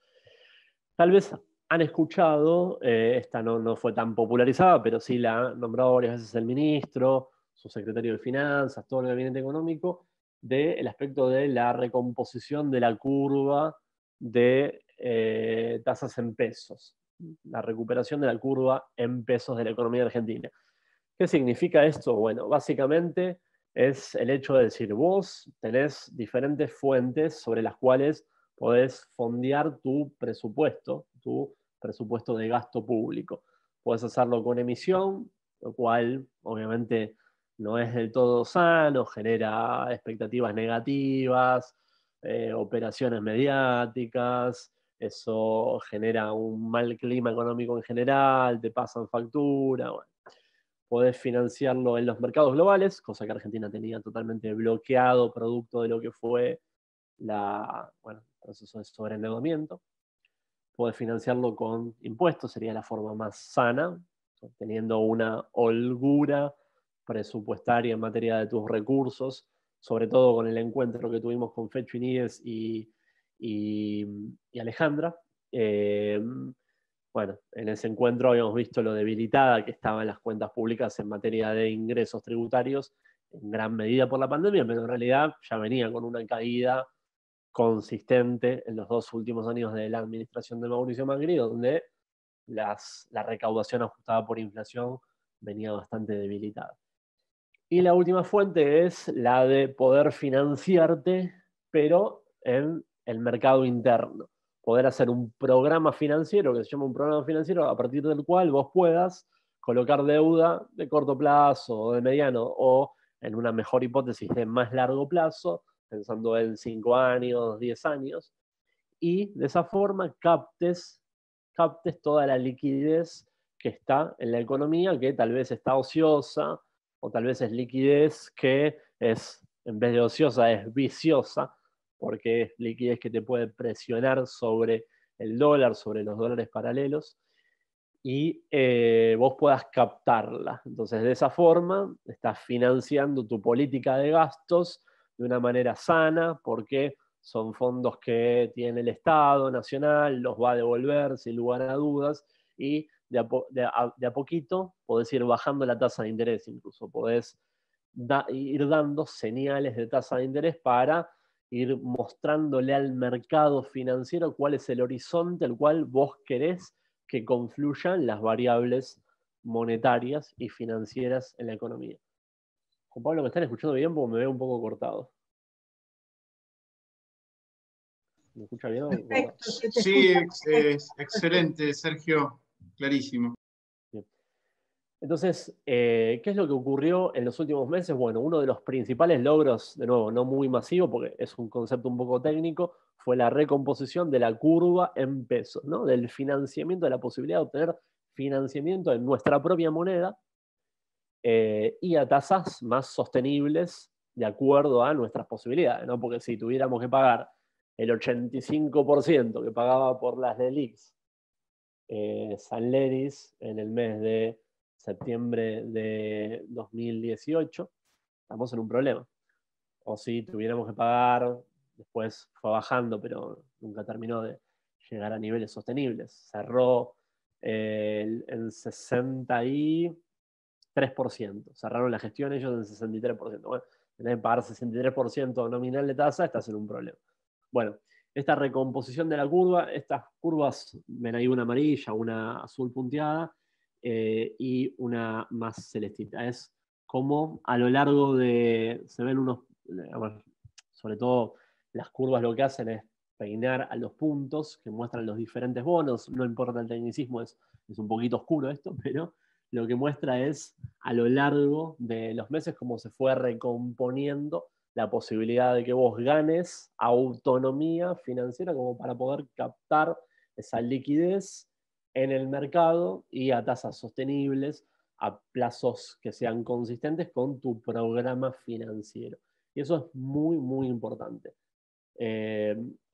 Tal vez han escuchado, esta no fue tan popularizada, pero sí la ha nombrado varias veces el ministro, su secretario de Finanzas, todo el gabinete económico, del aspecto de la recomposición de la curva de tasas en pesos, la recuperación de la curva en pesos de la economía argentina. ¿Qué significa esto? Bueno, básicamente es el hecho de decir, vos tenés diferentes fuentes sobre las cuales podés fondear tu presupuesto de gasto público. Podés hacerlo con emisión, lo cual obviamente no es del todo sano, genera expectativas negativas, operaciones mediáticas, eso genera un mal clima económico en general, te pasan factura, bueno. Podés financiarlo en los mercados globales, cosa que Argentina tenía totalmente bloqueado producto de lo que fue el proceso de sobreendeudamiento. Podés financiarlo con impuestos, sería la forma más sana, teniendo una holgura presupuestaria en materia de tus recursos, sobre todo con el encuentro que tuvimos con Fecho Iníguez y Alejandra. Bueno, en ese encuentro habíamos visto lo debilitada que estaban las cuentas públicas en materia de ingresos tributarios, en gran medida por la pandemia, pero en realidad ya venía con una caída consistente en los 2 últimos años de la administración de Mauricio Macri, donde la recaudación ajustada por inflación venía bastante debilitada. Y la última fuente es la de poder financiarte, pero en el mercado interno. Poder hacer un programa financiero, que se llama un programa financiero, a partir del cual vos puedas colocar deuda de corto plazo o de mediano, o en una mejor hipótesis de más largo plazo, pensando en 5 años, 10 años, y de esa forma captes captes toda la liquidez que está en la economía, que tal vez está ociosa, o tal vez es liquidez que es, en vez de ociosa, es viciosa, porque es liquidez que te puede presionar sobre el dólar, sobre los dólares paralelos, y vos puedas captarla. Entonces, de esa forma, estás financiando tu política de gastos de una manera sana, porque son fondos que tiene el Estado Nacional, los va a devolver sin lugar a dudas, y de a poquito podés ir bajando la tasa de interés, incluso podés ir dando señales de tasa de interés para ir mostrándole al mercado financiero cuál es el horizonte al cual vos querés que confluyan las variables monetarias y financieras en la economía. Juan Pablo, ¿me están escuchando bien? Porque me veo un poco cortado. ¿Me escucha bien? Perfecto, Sí, excelente, Sergio, clarísimo. Bien. Entonces, ¿qué es lo que ocurrió en los últimos meses? Bueno, uno de los principales logros, de nuevo, no muy masivo, porque es un concepto un poco técnico, fue la recomposición de la curva en pesos, ¿no? Del financiamiento, de la posibilidad de obtener financiamiento en nuestra propia moneda y a tasas más sostenibles de acuerdo a nuestras posibilidades, ¿no? Porque si tuviéramos que pagar el 85% que pagaba por las LELIQs San Leris en el mes de septiembre de 2018, estamos en un problema. O si tuviéramos que pagar, después fue bajando, pero nunca terminó de llegar a niveles sostenibles. Cerró en 63%. Cerraron la gestión ellos en 63%. Bueno, tenés que pagar 63% nominal de tasa, estás en un problema. Bueno, esta recomposición de la curva, estas curvas, ven ahí una amarilla, una azul punteada y una más celestita. Es como a lo largo de, se ven unos, sobre todo las curvas lo que hacen es peinar a los puntos que muestran los diferentes bonos, no importa el tecnicismo, es un poquito oscuro esto, pero lo que muestra es a lo largo de los meses cómo se fue recomponiendo la posibilidad de que vos ganes autonomía financiera como para poder captar esa liquidez en el mercado y a tasas sostenibles, a plazos que sean consistentes con tu programa financiero. Y eso es muy, muy importante.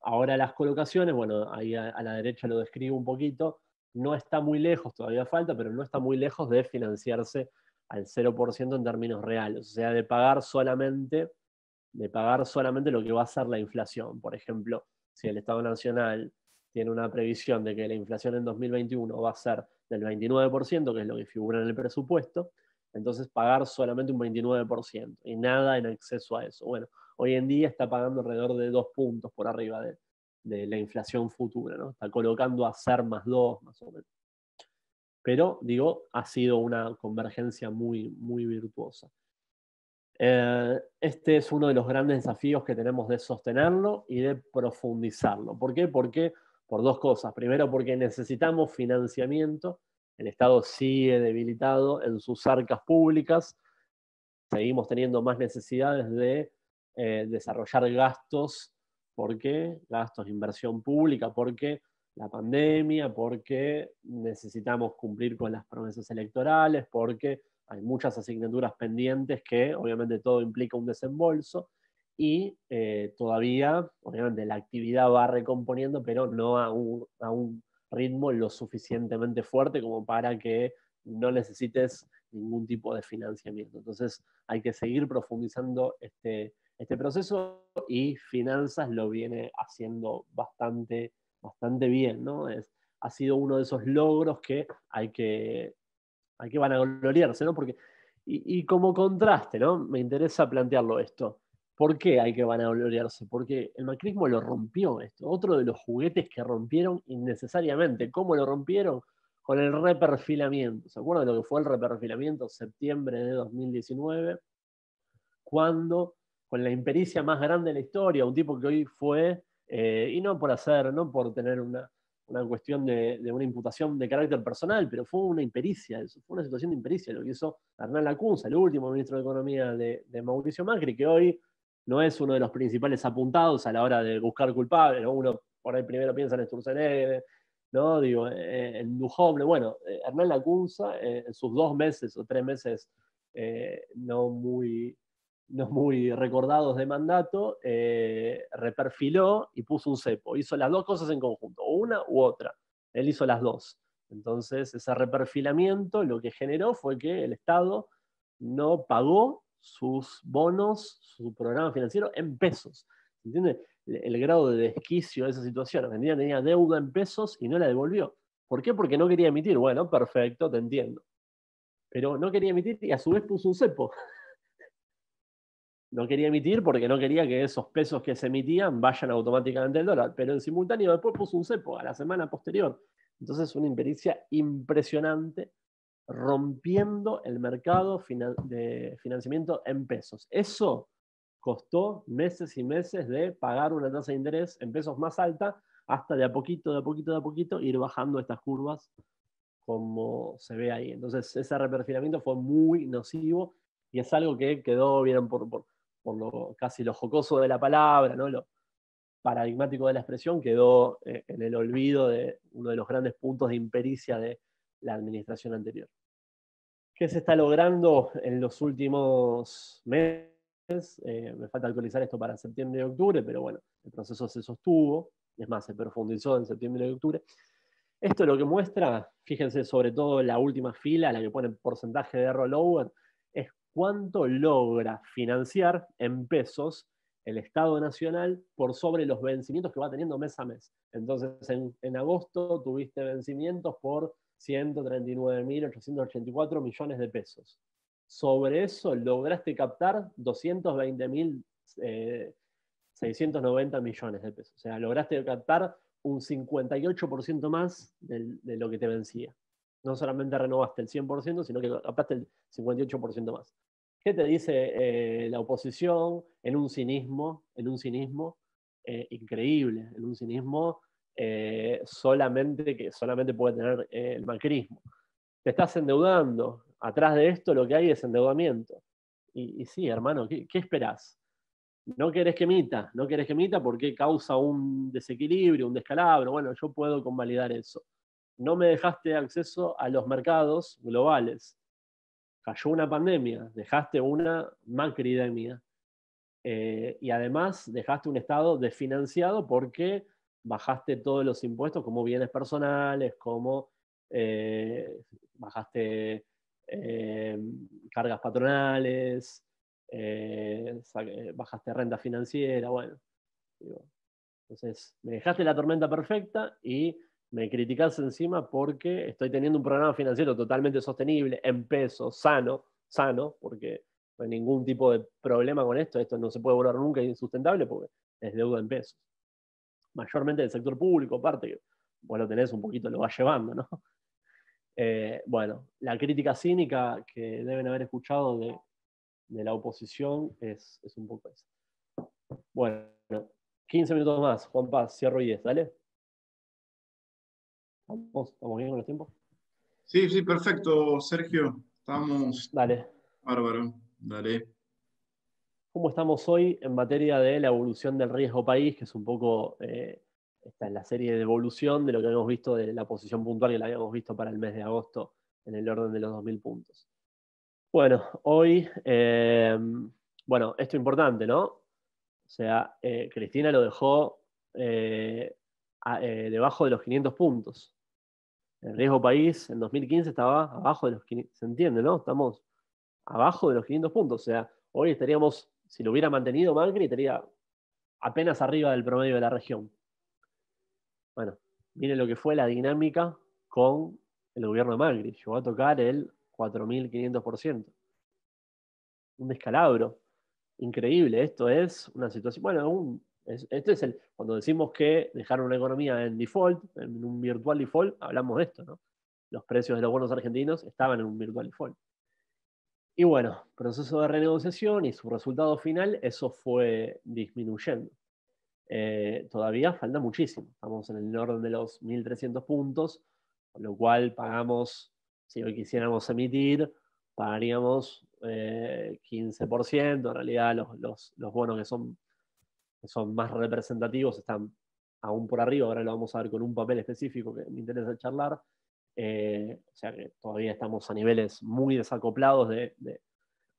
Ahora las colocaciones, bueno, ahí a la derecha lo describo un poquito, no está muy lejos, todavía falta, pero no está muy lejos de financiarse al 0% en términos reales, o sea, de pagar solamente lo que va a ser la inflación. Por ejemplo, si el Estado Nacional tiene una previsión de que la inflación en 2021 va a ser del 29%, que es lo que figura en el presupuesto, entonces pagar solamente un 29% y nada en exceso a eso. Bueno, hoy en día está pagando alrededor de 2 puntos por arriba de la inflación futura, ¿no? Está colocando a ser +2, más o menos. Pero, digo, ha sido una convergencia muy, muy virtuosa. Este es uno de los grandes desafíos que tenemos de sostenerlo y de profundizarlo. ¿Por qué? Porque por dos cosas. Primero, porque necesitamos financiamiento. El Estado sigue debilitado en sus arcas públicas. Seguimos teniendo más necesidades de desarrollar gastos. ¿Por qué? Gastos de inversión pública, porque la pandemia, porque necesitamos cumplir con las promesas electorales, porque hay muchas asignaturas pendientes que obviamente todo implica un desembolso y todavía, obviamente, la actividad va recomponiendo, pero no a un ritmo lo suficientemente fuerte como para que no necesites ningún tipo de financiamiento. Entonces hay que seguir profundizando este proceso y Finanzas lo viene haciendo bastante bien, ¿no? Ha sido uno de esos logros que hay que vanagloriarse, ¿no? Porque, y como contraste, ¿no? Me interesa plantearlo esto. ¿Por qué hay que vanagloriarse? Porque el macrismo lo rompió esto. Otro de los juguetes que rompieron innecesariamente. ¿Cómo lo rompieron? Con el reperfilamiento. ¿Se acuerdan de lo que fue el reperfilamiento? Septiembre de 2019, cuando, con la impericia más grande de la historia, un tipo que hoy fue, y no por tener una cuestión de una imputación de carácter personal, pero fue una impericia, eso fue una situación de impericia, lo que hizo Hernán Lacunza, el último ministro de Economía de Mauricio Macri, que hoy no es uno de los principales apuntados a la hora de buscar culpables, ¿no? Uno por ahí primero piensa en Sturzenegger, ¿no? Digo, en Duhovne, bueno, Hernán Lacunza, en sus 2 meses o 3 meses no muy recordados de mandato, reperfiló y puso un cepo. Hizo las 2 cosas en conjunto, o una u otra. Él hizo las 2. Entonces, ese reperfilamiento lo que generó fue que el Estado no pagó sus bonos, su programa financiero en pesos. ¿Entiendes? El grado de desquicio de esa situación. Argentina tenía deuda en pesos y no la devolvió. ¿Por qué? Porque no quería emitir. Bueno, perfecto, te entiendo. Pero no quería emitir y a su vez puso un cepo. No quería emitir porque no quería que esos pesos que se emitían vayan automáticamente al dólar. Pero en simultáneo después puso un cepo a la semana posterior. Entonces, una impericia impresionante, rompiendo el mercado de financiamiento en pesos. Eso costó meses y meses de pagar una tasa de interés en pesos más alta, hasta de a poquito ir bajando estas curvas como se ve ahí. Entonces ese reperfilamiento fue muy nocivo y es algo que quedó, vieron, por casi lo jocoso de la palabra, ¿no? Lo paradigmático de la expresión, quedó en el olvido de uno de los grandes puntos de impericia de la administración anterior. ¿Qué se está logrando en los últimos meses? Me falta actualizar esto para septiembre y octubre, pero bueno, el proceso se sostuvo, es más, se profundizó en septiembre y octubre. Esto lo que muestra, fíjense sobre todo en la última fila, la que pone porcentaje de rollover, es cuánto logra financiar en pesos el Estado Nacional por sobre los vencimientos que va teniendo mes a mes. Entonces, en agosto tuviste vencimientos por 139.884 millones de pesos. Sobre eso lograste captar 220.690 millones de pesos. O sea, lograste captar un 58% más de lo que te vencía. No solamente renovaste el 100%, sino que captaste el 58% más. ¿Qué te dice la oposición? En un cinismo increíble, en un cinismo que solamente puede tener el macrismo. Te estás endeudando. Atrás de esto lo que hay es endeudamiento. Y sí, hermano, ¿qué esperás? No querés que emita porque causa un desequilibrio, un descalabro. Bueno, yo puedo convalidar eso. No me dejaste acceso a los mercados globales. Cayó una pandemia, dejaste una macridemia. Y además dejaste un Estado desfinanciado porque bajaste todos los impuestos como bienes personales, como bajaste cargas patronales, bajaste renta financiera, bueno. Digo, entonces, me dejaste la tormenta perfecta y me criticás encima porque estoy teniendo un programa financiero totalmente sostenible, en pesos, sano, porque no hay ningún tipo de problema con esto no se puede volver nunca insustentable porque es deuda en pesos. Mayormente del sector público, aparte, que vos lo tenés un poquito, lo vas llevando, ¿no? Bueno, la crítica cínica que deben haber escuchado de la oposición es un poco eso. Bueno, 15 minutos más, Juan Paz, cierro 10, dale. ¿Estamos bien con los tiempos? Sí, sí, perfecto, Sergio. Estamos. Dale. Bárbaro, dale. ¿Cómo estamos hoy en materia de la evolución del riesgo país, que es un poco esta es la serie de evolución de lo que habíamos visto de la posición puntual que la habíamos visto para el mes de agosto en el orden de los 2.000 puntos? Bueno, hoy, bueno, esto es importante, ¿no? O sea, Cristina lo dejó debajo de los 500 puntos. El riesgo país en 2015 estaba abajo de los 500, ¿se entiende, no? Estamos abajo de los 500 puntos. O sea, hoy estaríamos, si lo hubiera mantenido Macri, estaría apenas arriba del promedio de la región. Bueno, miren lo que fue la dinámica con el gobierno de Macri. Llegó a tocar el 4.500%. Un descalabro. Increíble. Esto es una situación. Bueno, esto es cuando decimos que dejaron una economía en default, en un virtual default, hablamos de esto, ¿no? Los precios de los bonos argentinos estaban en un virtual default. Y bueno, proceso de renegociación y su resultado final, eso fue disminuyendo. Todavía falta muchísimo. Estamos en el orden de los 1.300 puntos, con lo cual pagamos, si hoy quisiéramos emitir, pagaríamos 15%. En realidad los bonos que son más representativos están aún por arriba, ahora lo vamos a ver con un papel específico que me interesa charlar, o sea que todavía estamos a niveles muy desacoplados de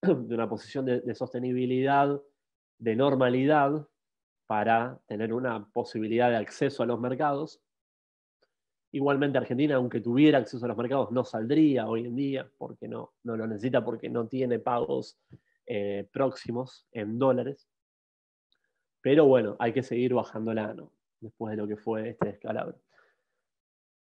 una posición de sostenibilidad, de normalidad, para tener una posibilidad de acceso a los mercados. Igualmente Argentina, aunque tuviera acceso a los mercados, no saldría hoy en día, porque no lo necesita, porque no tiene pagos próximos en dólares. Pero bueno, hay que seguir bajándola, ¿no? Después de lo que fue este descalabro.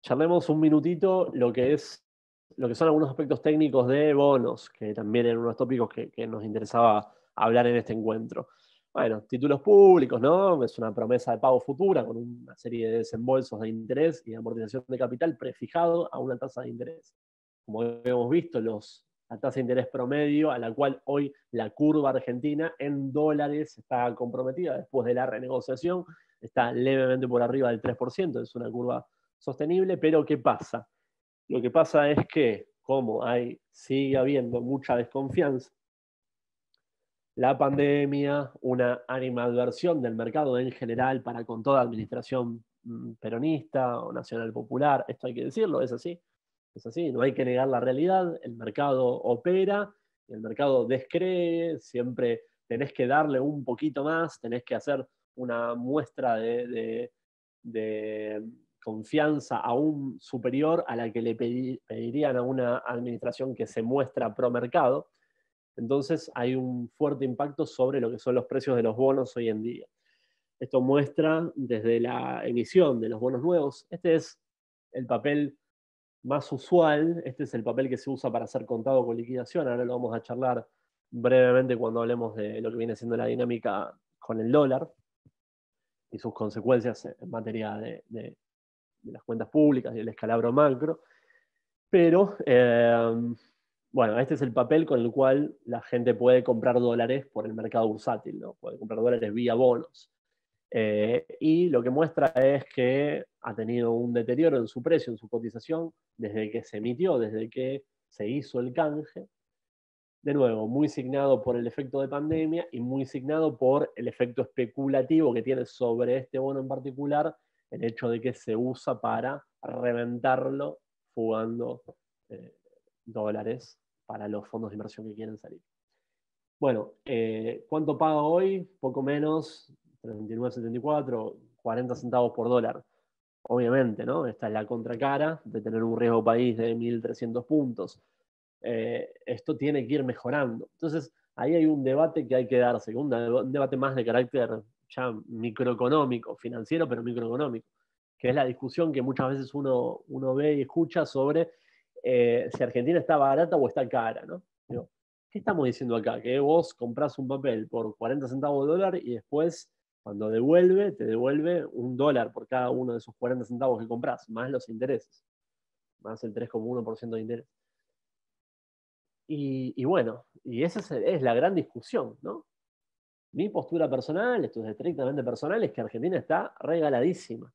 Charlemos un minutito lo que son algunos aspectos técnicos de bonos, que también eran unos tópicos que nos interesaba hablar en este encuentro. Bueno, títulos públicos, ¿no? Es una promesa de pago futura con una serie de desembolsos de interés y de amortización de capital prefijado a una tasa de interés. Como hemos visto, la tasa de interés promedio a la cual hoy la curva argentina en dólares está comprometida después de la renegociación, está levemente por arriba del 3%, es una curva sostenible, pero ¿qué pasa? Lo que pasa es que, como sigue habiendo mucha desconfianza, la pandemia, una animadversión del mercado en general para con toda administración peronista o nacional popular, esto hay que decirlo, es así, no hay que negar la realidad, el mercado opera, el mercado descree, siempre tenés que darle un poquito más, tenés que hacer una muestra de confianza aún superior a la que le pedirían a una administración que se muestra pro mercado. Entonces hay un fuerte impacto sobre lo que son los precios de los bonos hoy en día. Esto muestra desde la emisión de los bonos nuevos. Este es el papel más usual, este es el papel que se usa para ser contado con liquidación. Ahora lo vamos a charlar brevemente cuando hablemos de lo que viene siendo la dinámica con el dólar y sus consecuencias en materia de las cuentas públicas y el escalabro macro. Pero bueno, este es el papel con el cual la gente puede comprar dólares por el mercado bursátil, ¿no? Puede comprar dólares vía bonos. Y lo que muestra es que ha tenido un deterioro en su precio, en su cotización, desde que se emitió, desde que se hizo el canje. De nuevo, muy signado por el efecto de pandemia y muy signado por el efecto especulativo que tiene sobre este bono en particular, el hecho de que se usa para reventarlo fugando dólares para los fondos de inversión que quieren salir. Bueno, ¿cuánto paga hoy? Poco menos, 39,74, 40 centavos por dólar. Obviamente, ¿no? Esta es la contracara de tener un riesgo país de 1.300 puntos. Esto tiene que ir mejorando. Entonces, ahí hay un debate que hay que darse, un debate más de carácter ya microeconómico, financiero, pero microeconómico, que es la discusión que muchas veces uno ve y escucha sobre si Argentina está barata o está cara, ¿no? Digo, ¿qué estamos diciendo acá? Que vos comprás un papel por 40 centavos de dólar y después, cuando te devuelve $1 por cada uno de esos 40 centavos que comprás, más los intereses, más el 3,1% de interés. Y bueno, y esa es la gran discusión, ¿no? Mi postura personal, esto es estrictamente personal, es que Argentina está regaladísima.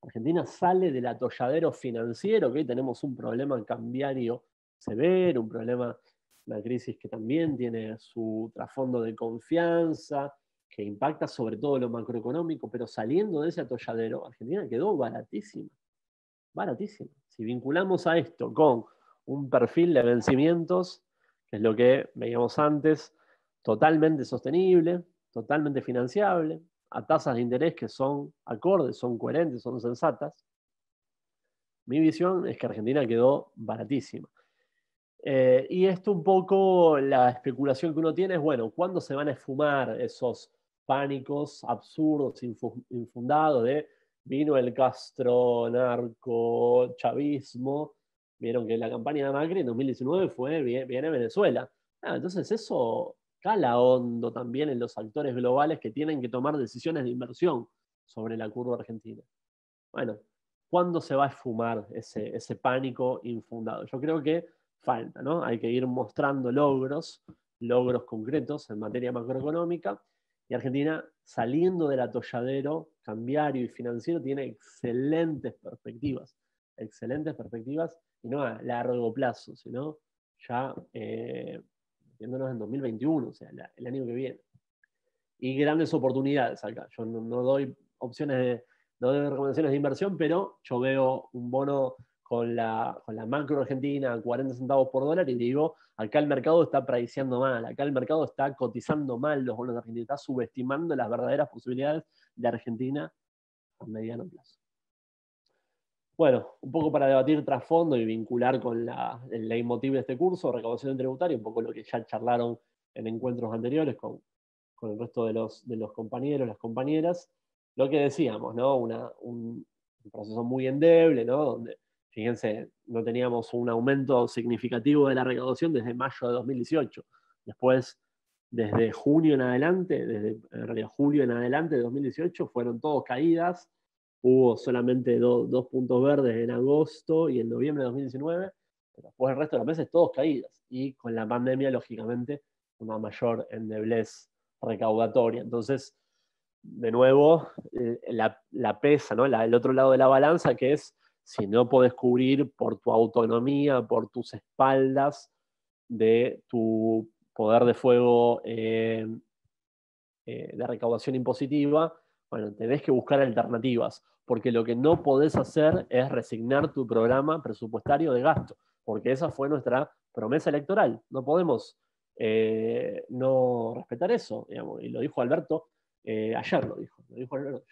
Argentina sale del atolladero financiero, que hoy tenemos un problema cambiario severo, una crisis que también tiene su trasfondo de confianza, que impacta sobre todo lo macroeconómico, pero saliendo de ese atolladero, Argentina quedó baratísima. Baratísima. Si vinculamos a esto con un perfil de vencimientos, que es lo que veíamos antes, totalmente sostenible, totalmente financiable, a tasas de interés que son acordes, son coherentes, son sensatas. Mi visión es que Argentina quedó baratísima. Y esto un poco, la especulación que uno tiene es, bueno, ¿cuándo se van a esfumar esos pánicos absurdos, infundados de vino el Castro, narco, chavismo? Vieron que la campaña de Macri en 2019 fue viene Venezuela. Entonces eso cala hondo también en los actores globales que tienen que tomar decisiones de inversión sobre la curva argentina. Bueno, ¿cuándo se va a esfumar ese pánico infundado? Yo creo que falta, ¿no? Hay que ir mostrando logros concretos en materia macroeconómica, y Argentina, saliendo del atolladero cambiario y financiero, tiene excelentes perspectivas, y no a largo plazo, sino ya metiéndonos en 2021, o sea, el año que viene. Y grandes oportunidades acá. Yo no doy opciones no doy recomendaciones de inversión, pero yo veo un bono con la macro argentina a 40 centavos por dólar y digo, acá el mercado está priceando mal, acá el mercado está cotizando mal los bonos de Argentina, está subestimando las verdaderas posibilidades de Argentina a mediano plazo. Bueno, un poco para debatir trasfondo y vincular con el leitmotiv de este curso, recaudación tributaria, un poco lo que ya charlaron en encuentros anteriores con el resto de los compañeros, las compañeras, lo que decíamos, ¿no? Un proceso muy endeble, ¿no? Donde, fíjense, no teníamos un aumento significativo de la recaudación desde mayo de 2018. Después, desde junio en adelante, en realidad julio en adelante de 2018, fueron todos caídas. Hubo solamente dos puntos verdes en agosto y en noviembre de 2019, pero después el resto de los meses todos caídas. Y con la pandemia, lógicamente, una mayor endeblez recaudatoria. Entonces, de nuevo, la pesa, ¿no? El otro lado de la balanza, que es si no podés cubrir por tu autonomía, por tus espaldas, de tu poder de fuego de recaudación impositiva, bueno, tenés que buscar alternativas, porque lo que no podés hacer es resignar tu programa presupuestario de gasto, porque esa fue nuestra promesa electoral. No podemos no respetar eso, digamos, y lo dijo Alberto, ayer lo dijo Alberto,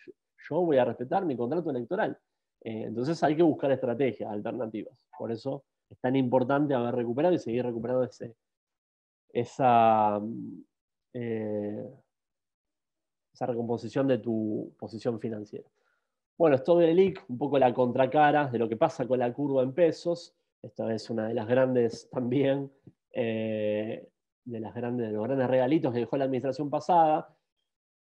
yo voy a respetar mi contrato electoral. Entonces hay que buscar estrategias alternativas. Por eso es tan importante haber recuperado y seguir recuperando esa recomposición de tu posición financiera. Bueno, esto del LELIQ, un poco la contracara de lo que pasa con la curva en pesos. Esta es una de las grandes también, de los grandes regalitos que dejó la administración pasada.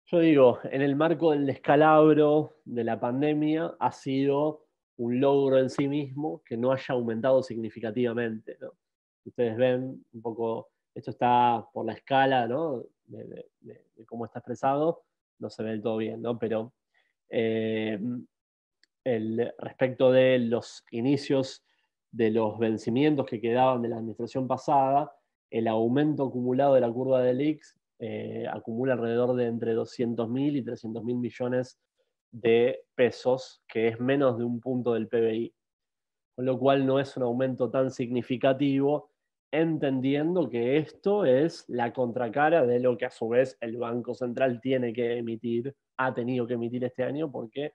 Yo digo, en el marco del descalabro de la pandemia, ha sido un logro en sí mismo que no haya aumentado significativamente, ¿no? Ustedes ven un poco, esto está por la escala, ¿no? de cómo está expresado, no se ve del todo bien, ¿no? Pero respecto de los inicios de los vencimientos que quedaban de la administración pasada, el aumento acumulado de la curva del IX acumula alrededor de entre 200.000 y 300.000 millones de pesos, que es menos de un punto del PBI. Con lo cual no es un aumento tan significativo, entendiendo que esto es la contracara de lo que a su vez el Banco Central ha tenido que emitir este año, porque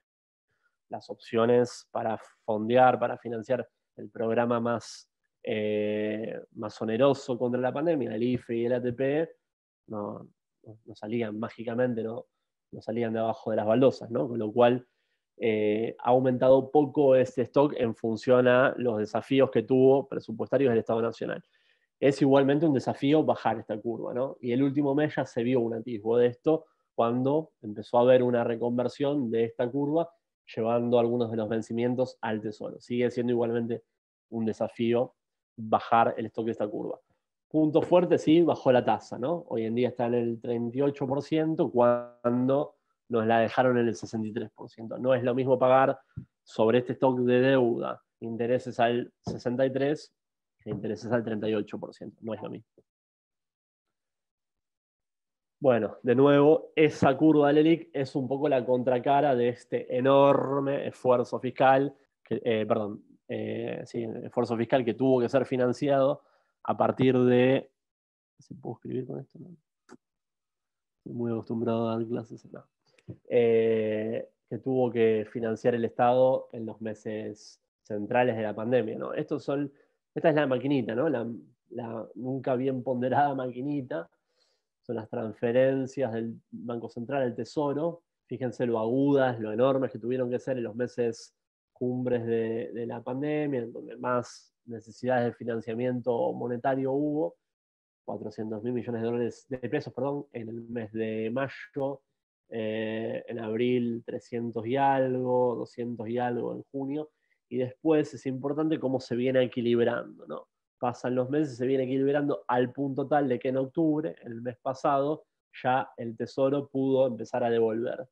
las opciones para fondear, para financiar el programa más oneroso contra la pandemia, el IFE y el ATP, no salían mágicamente, no salían de abajo de las baldosas, ¿no? Con lo cual ha aumentado poco este stock en función a los desafíos que tuvo presupuestarios del Estado Nacional. Es igualmente un desafío bajar esta curva, ¿no? Y el último mes ya se vio un atisbo de esto cuando empezó a haber una reconversión de esta curva, llevando algunos de los vencimientos al Tesoro. Sigue siendo igualmente un desafío bajar el stock de esta curva. Punto fuerte, sí, bajó la tasa, ¿no? Hoy en día está en el 38%, cuando nos la dejaron en el 63%. No es lo mismo pagar sobre este stock de deuda intereses al 63% que intereses al 38%. No es lo mismo. Bueno, de nuevo, esa curva del LELIQ es un poco la contracara de este enorme esfuerzo fiscal, esfuerzo fiscal que tuvo que ser financiado a partir de... ¿Se puede escribir con esto? No. Estoy muy acostumbrado a dar clases. No. Que tuvo que financiar el Estado en los meses centrales de la pandemia, ¿no? Esta es la maquinita, ¿no? La nunca bien ponderada maquinita. Son las transferencias del Banco Central al Tesoro. Fíjense lo agudas, lo enormes que tuvieron que ser en los meses cumbres de la pandemia, en donde más necesidades de financiamiento monetario hubo. 400.000 millones de pesos, en el mes de mayo, en abril 300 y algo, 200 y algo en junio, y después es importante cómo se viene equilibrando, ¿no? Pasan los meses, se viene equilibrando al punto tal de que en octubre, el mes pasado, ya el Tesoro pudo empezar a devolver.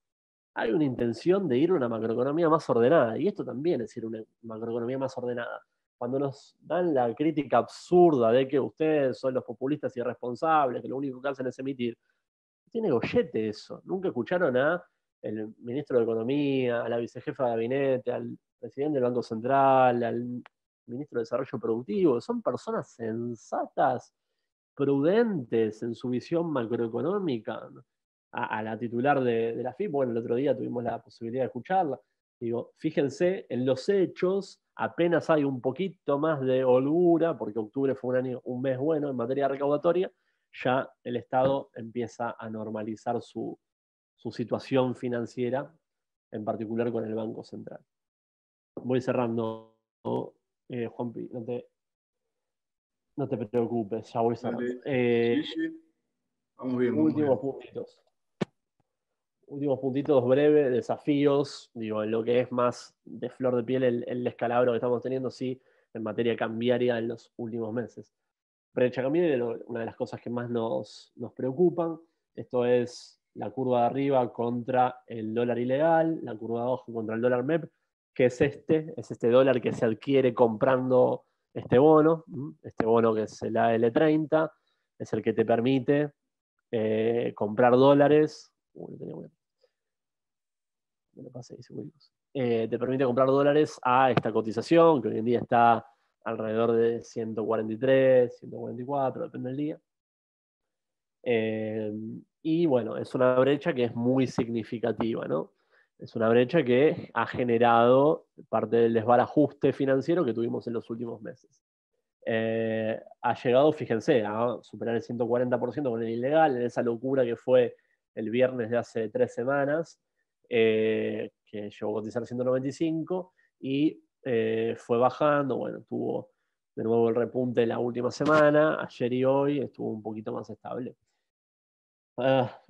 Hay una intención de ir a una macroeconomía más ordenada, y esto también es ir a una macroeconomía más ordenada. Cuando nos dan la crítica absurda de que ustedes son los populistas irresponsables, que lo único que hacen es emitir, tiene gollete eso. Nunca escucharon a el ministro de Economía, a la vicejefa de gabinete, al presidente del Banco Central, al ministro de Desarrollo Productivo, son personas sensatas, prudentes en su visión macroeconómica. A la titular de la FIP, bueno, el otro día tuvimos la posibilidad de escucharla. Digo, fíjense, en los hechos apenas hay un poquito más de holgura, porque octubre fue un mes bueno en materia recaudatoria, ya el Estado empieza a normalizar su situación financiera, en particular con el Banco Central. Voy cerrando, Juanpi, no te preocupes, ya voy cerrando. Vamos bien, Últimos puntitos breves, desafíos, digo, en lo que es más de flor de piel el descalabro que estamos teniendo, sí, en materia cambiaria en los últimos meses. Brecha cambiaria, una de las cosas que más nos preocupan, esto es la curva de arriba contra el dólar ilegal, la curva de abajo contra el dólar MEP, que es este dólar que se adquiere comprando este bono que es el AL30, es el que te permite comprar dólares. Te permite comprar dólares a esta cotización, que hoy en día está alrededor de 143, 144, depende del día. Y bueno, es una brecha que es muy significativa, ¿no? Es una brecha que ha generado parte del desbarajuste financiero que tuvimos en los últimos meses. Ha llegado, fíjense, a superar el 140% con el ilegal, en esa locura que fue el viernes de hace 3 semanas, que llegó a cotizar 195 y fue bajando, bueno, tuvo de nuevo el repunte la última semana, ayer y hoy estuvo un poquito más estable.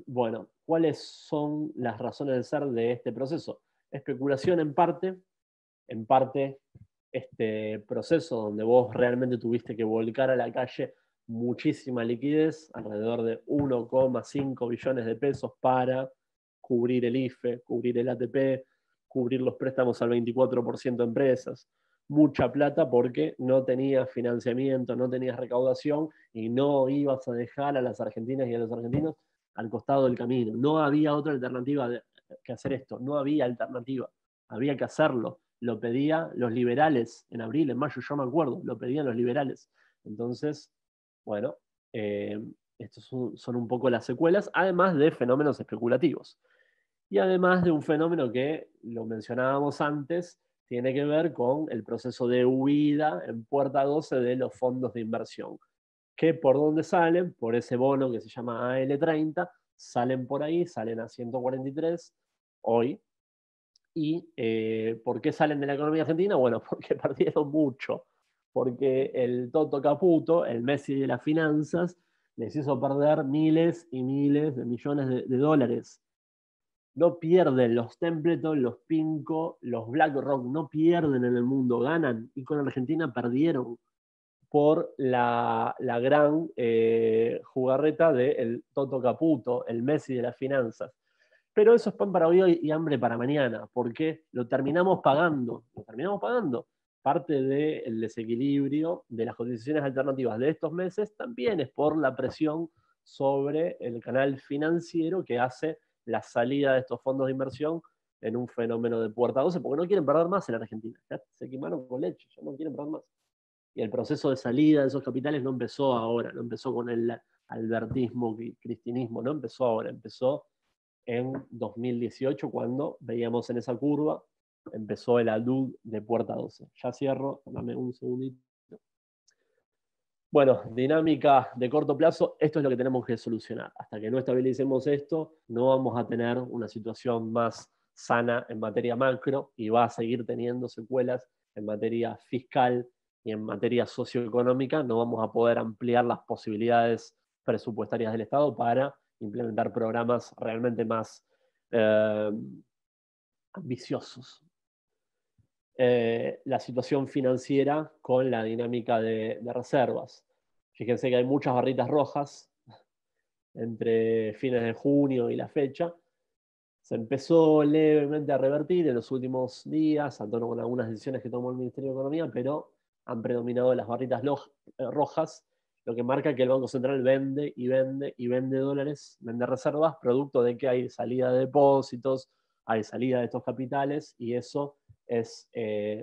Bueno, ¿cuáles son las razones de ser de este proceso? Especulación en parte este proceso donde vos realmente tuviste que volcar a la calle muchísima liquidez, alrededor de 1,5 billones de pesos para cubrir el IFE, cubrir el ATP, cubrir los préstamos al 24% de empresas. Mucha plata porque no tenías financiamiento, no tenías recaudación y no ibas a dejar a las argentinas y a los argentinos al costado del camino. No había otra alternativa que hacer esto, no había alternativa, había que hacerlo. Lo pedían los liberales en abril, en mayo, yo me acuerdo, lo pedían los liberales. Entonces, bueno, estos son un poco las secuelas, además de fenómenos especulativos. Y además de un fenómeno que, lo mencionábamos antes, tiene que ver con el proceso de huida en puerta 12 de los fondos de inversión, que por dónde salen, por ese bono que se llama AL30, salen por ahí, salen a 143 hoy. ¿Y por qué salen de la economía argentina? Bueno, porque perdieron mucho, porque el Toto Caputo, el Messi de las finanzas, les hizo perder miles y miles de millones de dólares. No pierden los Templeton, los Pinco, los BlackRock, no pierden en el mundo, ganan. Y con Argentina perdieron por la gran jugarreta del Toto Caputo, el Messi de las finanzas. Pero eso es pan para hoy y hambre para mañana, porque lo terminamos pagando. Parte del desequilibrio de las cotizaciones alternativas de estos meses también es por la presión sobre el canal financiero que hace la salida de estos fondos de inversión en un fenómeno de puerta 12, porque no quieren perder más en Argentina. Ya se quemaron con leche, ya no quieren perder más. Y el proceso de salida de esos capitales no empezó ahora, no empezó con el albertismo, cristinismo, no empezó ahora, empezó en 2018 cuando veíamos en esa curva, empezó el ADUD de puerta 12. Ya cierro, dame un segundito. Bueno, dinámica de corto plazo, esto es lo que tenemos que solucionar. Hasta que no estabilicemos esto, no vamos a tener una situación más sana en materia macro y va a seguir teniendo secuelas en materia fiscal y en materia socioeconómica. No vamos a poder ampliar las posibilidades presupuestarias del Estado para implementar programas realmente más ambiciosos. La situación financiera con la dinámica de reservas. Fíjense que hay muchas barritas rojas entre fines de junio y la fecha. Se empezó levemente a revertir en los últimos días, a tono con algunas decisiones que tomó el Ministerio de Economía, pero han predominado las barritas rojas, lo que marca que el Banco Central vende y vende y vende dólares, vende reservas, producto de que hay salida de depósitos, hay salida de estos capitales y eso es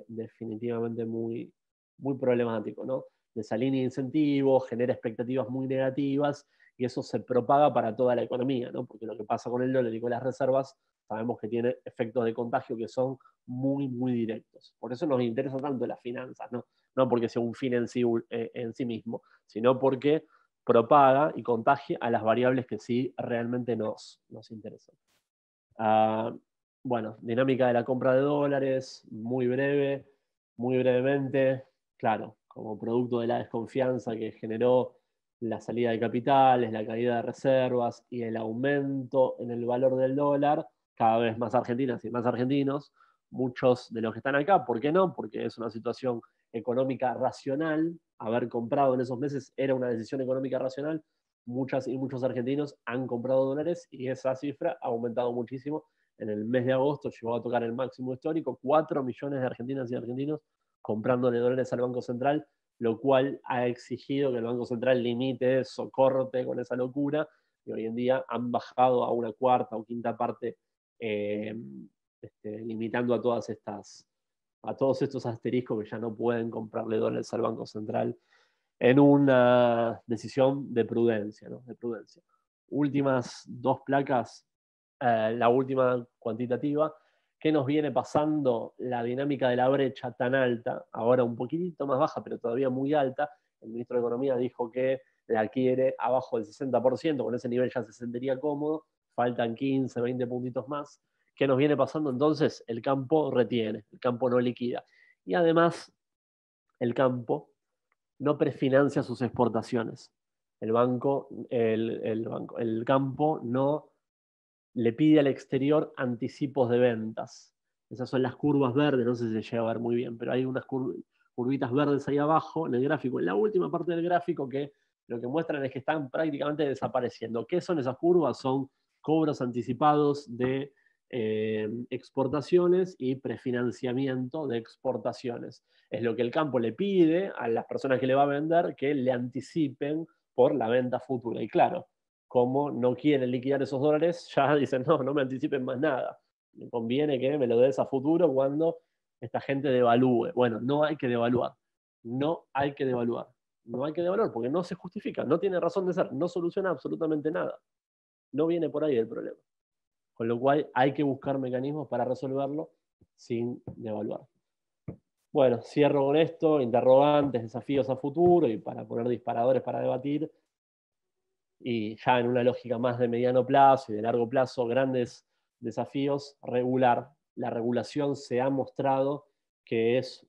definitivamente muy, muy problemático, ¿no? Desalinea incentivos, genera expectativas muy negativas y eso se propaga para toda la economía, ¿no? Porque lo que pasa con el dólar y con las reservas sabemos que tiene efectos de contagio que son muy, muy directos. Por eso nos interesa tanto las finanzas, ¿no? No porque sea un fin en sí mismo, sino porque propaga y contagia a las variables que sí realmente nos interesan. Bueno, dinámica de la compra de dólares, muy brevemente, claro, como producto de la desconfianza que generó la salida de capitales, la caída de reservas y el aumento en el valor del dólar, cada vez más argentinas y más argentinos, muchos de los que están acá, ¿por qué no? Porque es una situación económica racional, haber comprado en esos meses era una decisión económica racional, muchas y muchos argentinos han comprado dólares y esa cifra ha aumentado muchísimo. En el mes de agosto llegó a tocar el máximo histórico, 4 millones de argentinas y argentinos comprándole dólares al Banco Central, lo cual ha exigido que el Banco Central limite eso, corte con esa locura, y hoy en día han bajado a una cuarta o quinta parte, limitando a todos estos asteriscos que ya no pueden comprarle dólares al Banco Central en una decisión de prudencia, ¿no? De prudencia. Últimas dos placas, la última cuantitativa, ¿qué nos viene pasando la dinámica de la brecha tan alta? Ahora un poquitito más baja, pero todavía muy alta. El ministro de Economía dijo que la quiere abajo del 60%, con ese nivel ya se sentiría cómodo, faltan 15, 20 puntitos más. ¿Qué nos viene pasando entonces? El campo retiene, el campo no liquida. Y además, el campo no prefinancia sus exportaciones. El campo no le pide al exterior anticipos de ventas. Esas son las curvas verdes, no sé si se llega a ver muy bien, pero hay unas curvitas verdes ahí abajo en el gráfico, en la última parte del gráfico, que lo que muestran es que están prácticamente desapareciendo. ¿Qué son esas curvas? Son cobros anticipados de exportaciones y prefinanciamiento de exportaciones. Es lo que el campo le pide a las personas que le va a vender, que le anticipen por la venta futura. Y claro, como no quieren liquidar esos dólares, ya dicen, no me anticipen más nada. Me conviene que me lo des a futuro cuando esta gente devalúe. Bueno, no hay que devaluar. No hay que devaluar. No hay que devaluar porque no se justifica, no tiene razón de ser, no soluciona absolutamente nada. No viene por ahí el problema. Con lo cual hay que buscar mecanismos para resolverlo sin devaluar. Bueno, cierro con esto, interrogantes, desafíos a futuro y para poner disparadores para debatir. Y ya en una lógica más de mediano plazo y de largo plazo, grandes desafíos, regular. La regulación se ha mostrado que es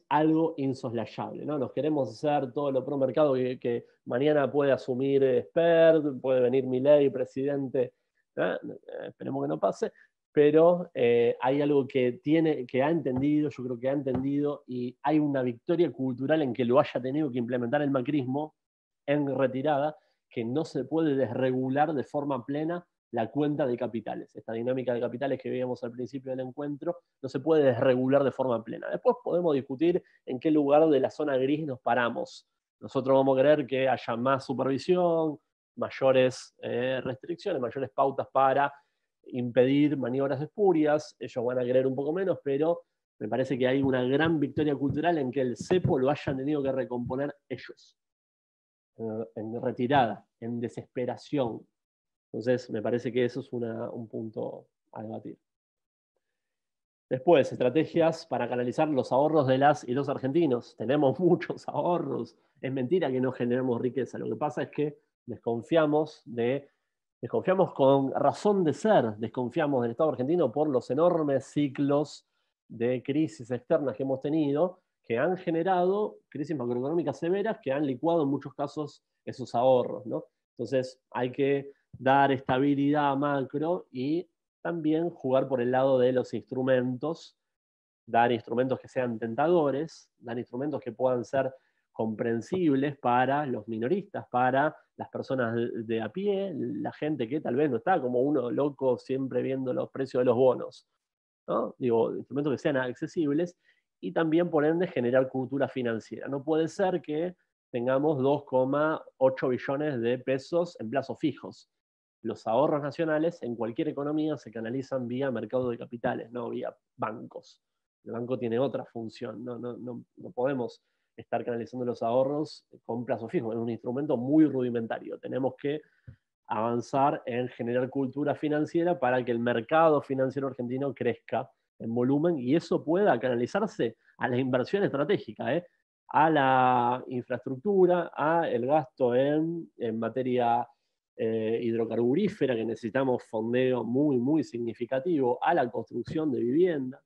algo insoslayable, ¿no? Nos queremos hacer todo lo pro mercado que mañana puede asumir Spert, puede venir Milei, presidente, esperemos que no pase, pero hay algo que ha entendido, yo creo que ha entendido, y hay una victoria cultural en que lo haya tenido que implementar el macrismo en retirada, que no se puede desregular de forma plena la cuenta de capitales. Esta dinámica de capitales que veíamos al principio del encuentro no se puede desregular de forma plena. Después podemos discutir en qué lugar de la zona gris nos paramos. Nosotros vamos a querer que haya más supervisión, mayores restricciones, mayores pautas para impedir maniobras espurias. Ellos van a querer un poco menos, pero me parece que hay una gran victoria cultural en que el cepo lo hayan tenido que recomponer ellos, en retirada, en desesperación. Entonces, me parece que eso es un punto a debatir. Después, estrategias para canalizar los ahorros de las y los argentinos. Tenemos muchos ahorros. Es mentira que no generemos riqueza. Lo que pasa es que desconfiamos con razón de ser, desconfiamos del Estado argentino por los enormes ciclos de crisis externas que hemos tenido, que han generado crisis macroeconómicas severas que han licuado en muchos casos esos ahorros, ¿no? Entonces hay que dar estabilidad macro y también jugar por el lado de los instrumentos, dar instrumentos que sean tentadores, dar instrumentos que puedan ser comprensibles para los minoristas, para las personas de a pie, la gente que tal vez no está como uno loco siempre viendo los precios de los bonos, ¿no? Digo, instrumentos que sean accesibles y también, por ende, generar cultura financiera. No puede ser que tengamos 2,8 billones de pesos en plazos fijos. los ahorros nacionales en cualquier economía se canalizan vía mercado de capitales, no vía bancos. El banco tiene otra función, no podemos estar canalizando los ahorros con plazo fijo, es un instrumento muy rudimentario. Tenemos que avanzar en generar cultura financiera para que el mercado financiero argentino crezca en volumen y eso pueda canalizarse a la inversión estratégica, a la infraestructura, a el gasto en materia hidrocarburífera, que necesitamos fondeo muy, muy significativo, a la construcción de vivienda,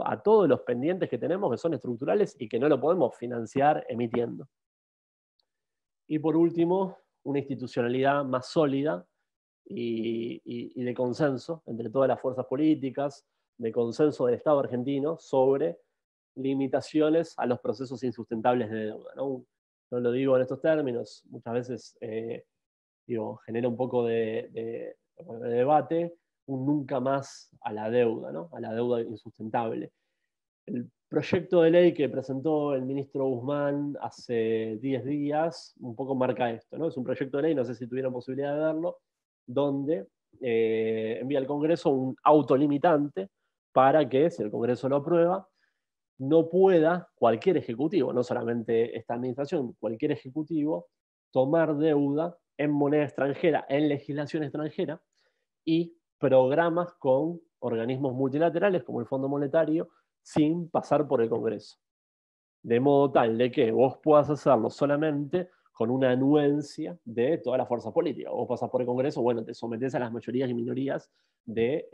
a todos los pendientes que tenemos que son estructurales y que no lo podemos financiar emitiendo. Y por último, una institucionalidad más sólida y de consenso entre todas las fuerzas políticas, de consenso del Estado argentino sobre limitaciones a los procesos insustentables de deuda, ¿no? No lo digo en estos términos, muchas veces genera un poco de debate, un nunca más a la deuda, ¿no? A la deuda insustentable. El proyecto de ley que presentó el ministro Guzmán hace 10 días un poco marca esto, ¿no? Es un proyecto de ley, no sé si tuvieron posibilidad de verlo, donde envía al Congreso un autolimitante para que, si el Congreso lo aprueba, no pueda cualquier ejecutivo, no solamente esta administración, cualquier ejecutivo, tomar deuda en moneda extranjera, en legislación extranjera, y programas con organismos multilaterales como el Fondo Monetario, sin pasar por el Congreso. De modo tal de que vos puedas hacerlo solamente con una anuencia de todas las fuerzas políticas. Vos pasás por el Congreso, bueno, te sometés a las mayorías y minorías de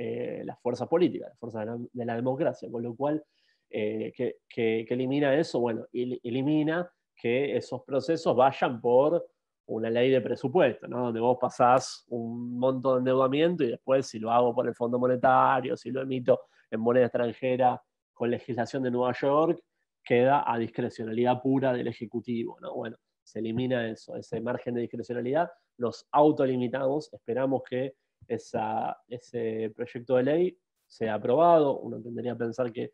las fuerzas políticas, las fuerzas de la democracia, con lo cual, que elimina eso, bueno, elimina que esos procesos vayan por una ley de presupuesto, ¿no? Donde vos pasás un monto de endeudamiento y después si lo hago por el Fondo Monetario, si lo emito en moneda extranjera con legislación de Nueva York, queda a discrecionalidad pura del Ejecutivo, ¿no? Bueno, se elimina eso, ese margen de discrecionalidad, nos autolimitamos, esperamos que ese proyecto de ley sea aprobado, uno tendría que pensar que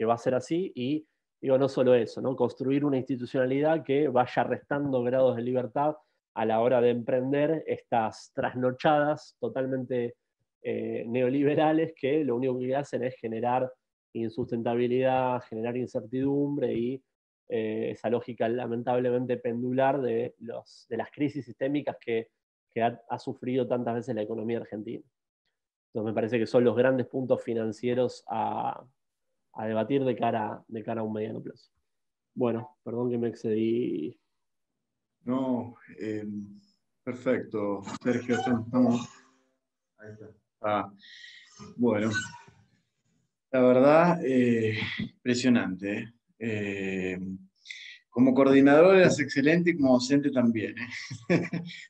va a ser así, y digo, no solo eso, ¿no? Construir una institucionalidad que vaya restando grados de libertad a la hora de emprender estas trasnochadas totalmente neoliberales que lo único que hacen es generar insustentabilidad, generar incertidumbre y esa lógica lamentablemente pendular de las crisis sistémicas que ha sufrido tantas veces la economía argentina. Entonces me parece que son los grandes puntos financieros a debatir de cara a un mediano plazo. Bueno, perdón que me excedí. No, perfecto, Sergio, estamos. Ahí está. Bueno, la verdad, impresionante. Como coordinador eras excelente y como docente también.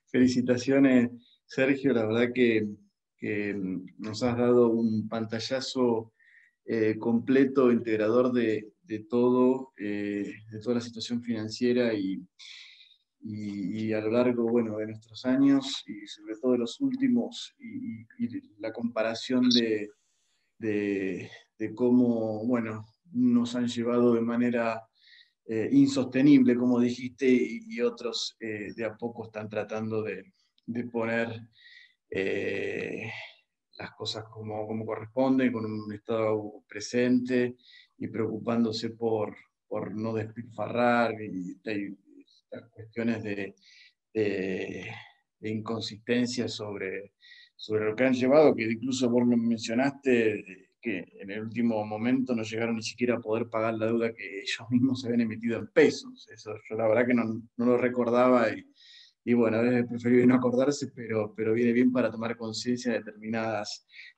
Felicitaciones, Sergio, la verdad que nos has dado un pantallazo completo, integrador de todo, de toda la situación financiera y a lo largo, bueno, de nuestros años y sobre todo de los últimos, y la comparación de cómo, bueno, nos han llevado de manera insostenible, como dijiste, y otros de a poco están tratando de poner las cosas como corresponden, con un Estado presente y preocupándose por no despilfarrar y estas cuestiones de inconsistencia sobre lo que han llevado, que incluso vos lo mencionaste, que en el último momento no llegaron ni siquiera a poder pagar la deuda que ellos mismos se habían emitido en pesos. Eso yo la verdad que no lo recordaba y bueno, a veces es preferible no acordarse, pero viene bien para tomar conciencia de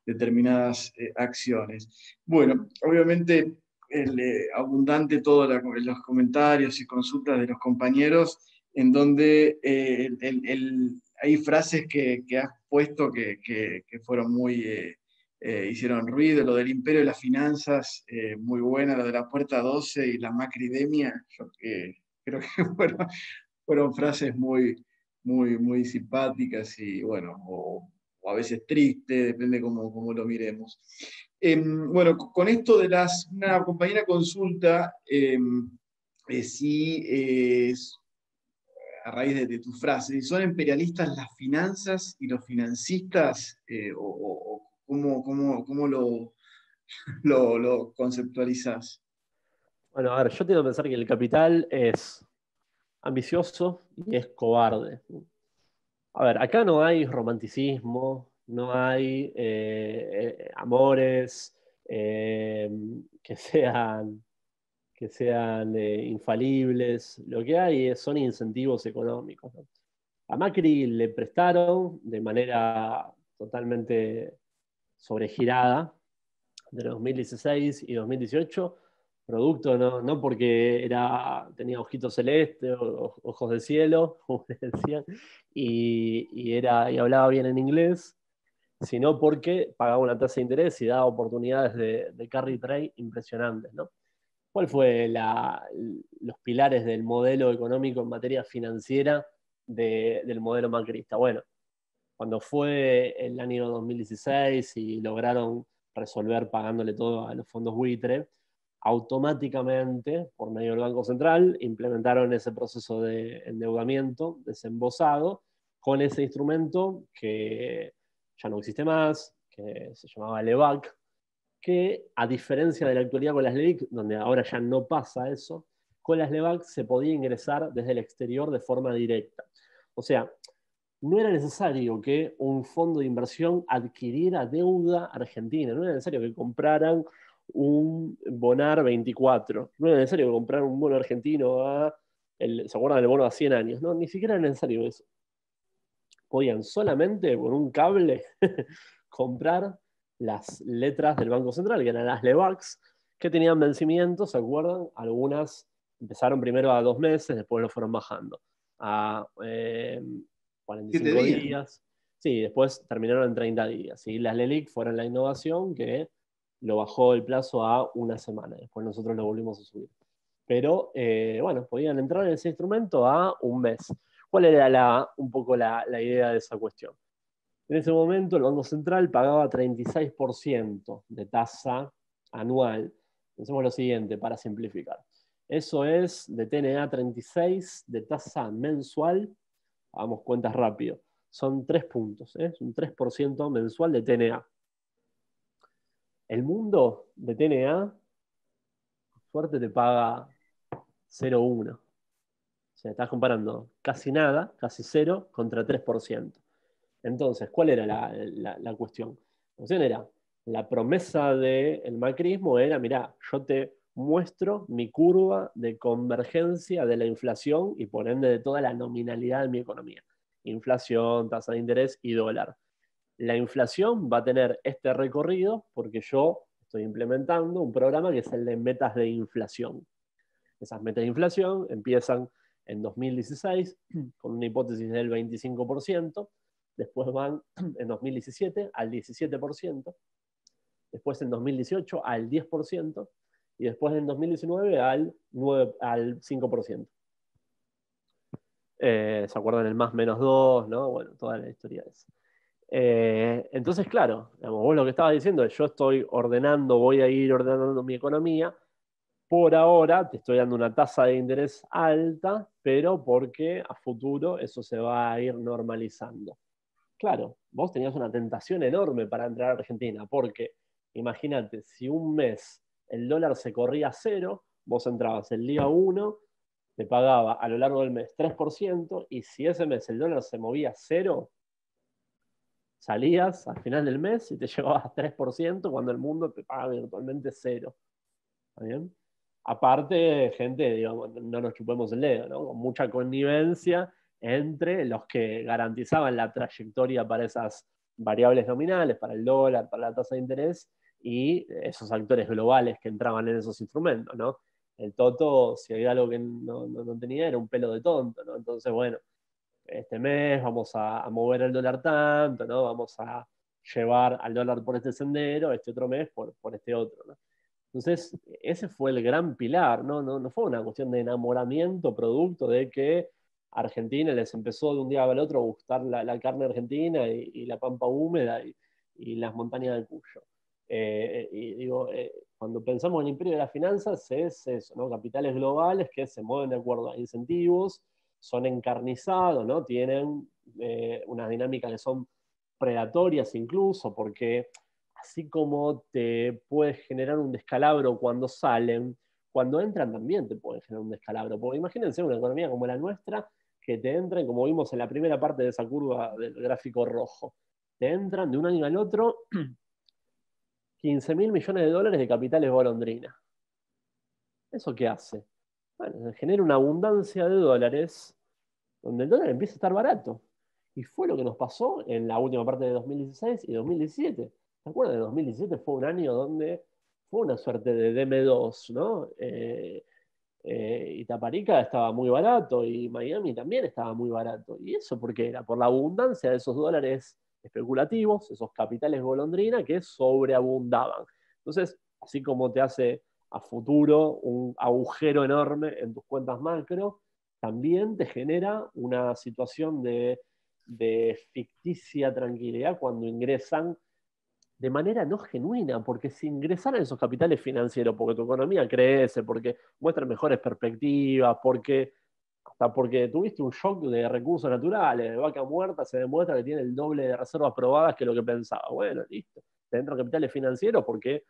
determinadas acciones. Bueno, obviamente abundante todo los comentarios y consultas de los compañeros, en donde hay frases que has puesto que fueron muy, hicieron ruido, lo del imperio de las finanzas, muy buena, lo de la puerta 12 y la macridemia, yo creo que fueron frases muy simpáticas y bueno, o a veces tristes, depende cómo lo miremos. Bueno, con esto de una compañera consulta, sí a raíz de tu frase, si son imperialistas las finanzas y los financistas, o cómo lo conceptualizás. Bueno, a ver, yo tengo que pensar que el capital es ambicioso y es cobarde. A ver, acá no hay romanticismo, no hay amores eh, que sean, infalibles. Lo que hay son incentivos económicos, ¿no? A Macri le prestaron de manera totalmente sobregirada de 2016 y 2018, producto no porque tenía ojitos celestes, ojos de cielo, como le decían, y hablaba bien en inglés, sino porque pagaba una tasa de interés y daba oportunidades de carry trade impresionantes, ¿no? ¿Cuál fue los pilares del modelo económico en materia financiera del modelo macrista? Bueno, cuando fue el año 2016 y lograron resolver pagándole todo a los fondos buitre, automáticamente, por medio del Banco Central, implementaron ese proceso de endeudamiento desembosado con ese instrumento que ya no existe más, que se llamaba LEVAC, que a diferencia de la actualidad con las LELIC, donde ahora ya no pasa eso, con las LEVAC se podía ingresar desde el exterior de forma directa. O sea, no era necesario que un fondo de inversión adquiriera deuda argentina, no era necesario que compraran un Bonar 24, no era necesario que compraran un bono argentino ¿se acuerdan del bono a 100 años? No, ni siquiera era necesario eso. Podían solamente con un cable comprar las letras del Banco Central, que eran las LEVACs, que tenían vencimientos, ¿se acuerdan? Algunas empezaron primero a 2 meses, después lo fueron bajando a 7 45 días. días. Sí, después terminaron en 30 días. ¿Sí? Las LELIC fueron la innovación que lo bajó el plazo a 1 semana. Después nosotros lo volvimos a subir. Pero, bueno, podían entrar en ese instrumento a 1 mes. ¿Cuál era un poco la idea de esa cuestión? En ese momento el Banco Central pagaba 36% de tasa anual. Pensemos lo siguiente, para simplificar. Eso es de TNA 36 de tasa mensual. Hagamos cuentas rápido. Son 3 puntos, es un 3% mensual de TNA. El mundo de TNA, por suerte, te paga 0,1. O sea, estás comparando casi nada, casi cero, contra 3%. Entonces, ¿cuál era la cuestión? La cuestión era, la promesa del macrismo era, mirá, yo te muestro mi curva de convergencia de la inflación y por ende de toda la nominalidad de mi economía. Inflación, tasa de interés y dólar. La inflación va a tener este recorrido porque yo estoy implementando un programa que es el de metas de inflación. Esas metas de inflación empiezan en 2016 con una hipótesis del 25%, después van en 2017 al 17%, después en 2018 al 10% y después en 2019 al 5%. ¿Se acuerdan el más menos 2? ¿No? Bueno, toda la historia de eso. Entonces, claro, digamos, vos lo que estabas diciendo es yo estoy voy a ir ordenando mi economía. Por ahora te estoy dando una tasa de interés alta, pero porque a futuro eso se va a ir normalizando. Claro, vos tenías una tentación enorme para entrar a Argentina, porque imagínate, si un mes el dólar se corría a cero, vos entrabas el día 1, te pagaba a lo largo del mes 3%, y si ese mes el dólar se movía a cero, salías al final del mes y te llevabas 3% cuando el mundo te paga virtualmente cero. ¿Está bien? Aparte, gente, digamos, no nos chupemos el dedo, ¿no? Con mucha connivencia entre los que garantizaban la trayectoria para esas variables nominales, para el dólar, para la tasa de interés, y esos actores globales que entraban en esos instrumentos, ¿no? El Toto, si había algo que no tenía, era un pelo de tonto, ¿no? Entonces, bueno, este mes vamos a mover el dólar tanto, ¿no? Vamos a llevar al dólar por este sendero, este otro mes por este otro, ¿no? Entonces, ese fue el gran pilar, no fue una cuestión de enamoramiento producto de que Argentina les empezó de un día al otro a gustar la carne argentina y la pampa húmeda y las montañas del Cuyo. Y digo, cuando pensamos en el imperio de las finanzas es eso, ¿no? Capitales globales que se mueven de acuerdo a incentivos son encarnizados, ¿no? Tienen unas dinámicas que son predatorias incluso, porque así como te puede generar un descalabro cuando salen, cuando entran también te puede generar un descalabro. Porque imagínense una economía como la nuestra, que te entren, como vimos en la primera parte de esa curva del gráfico rojo, te entran de un año al otro 15.000 millones de dólares de capitales golondrina. ¿Eso qué hace? Bueno, genera una abundancia de dólares donde el dólar empieza a estar barato. Y fue lo que nos pasó en la última parte de 2016 y 2017. ¿Se acuerdan? De 2017 fue un año donde fue una suerte de DM2, ¿no? Y Taparica estaba muy barato y Miami también estaba muy barato. ¿Y eso por qué era? Por la abundancia de esos dólares especulativos, esos capitales golondrina que sobreabundaban. Entonces, así como te hace a futuro un agujero enorme en tus cuentas macro, también te genera una situación de ficticia tranquilidad cuando ingresan de manera no genuina, porque si ingresaran esos capitales financieros, porque tu economía crece, porque muestra mejores perspectivas, hasta porque tuviste un shock de recursos naturales, de vaca muerta, se demuestra que tiene el doble de reservas probadas que lo que pensaba. Bueno, listo, te entran capitales financieros porque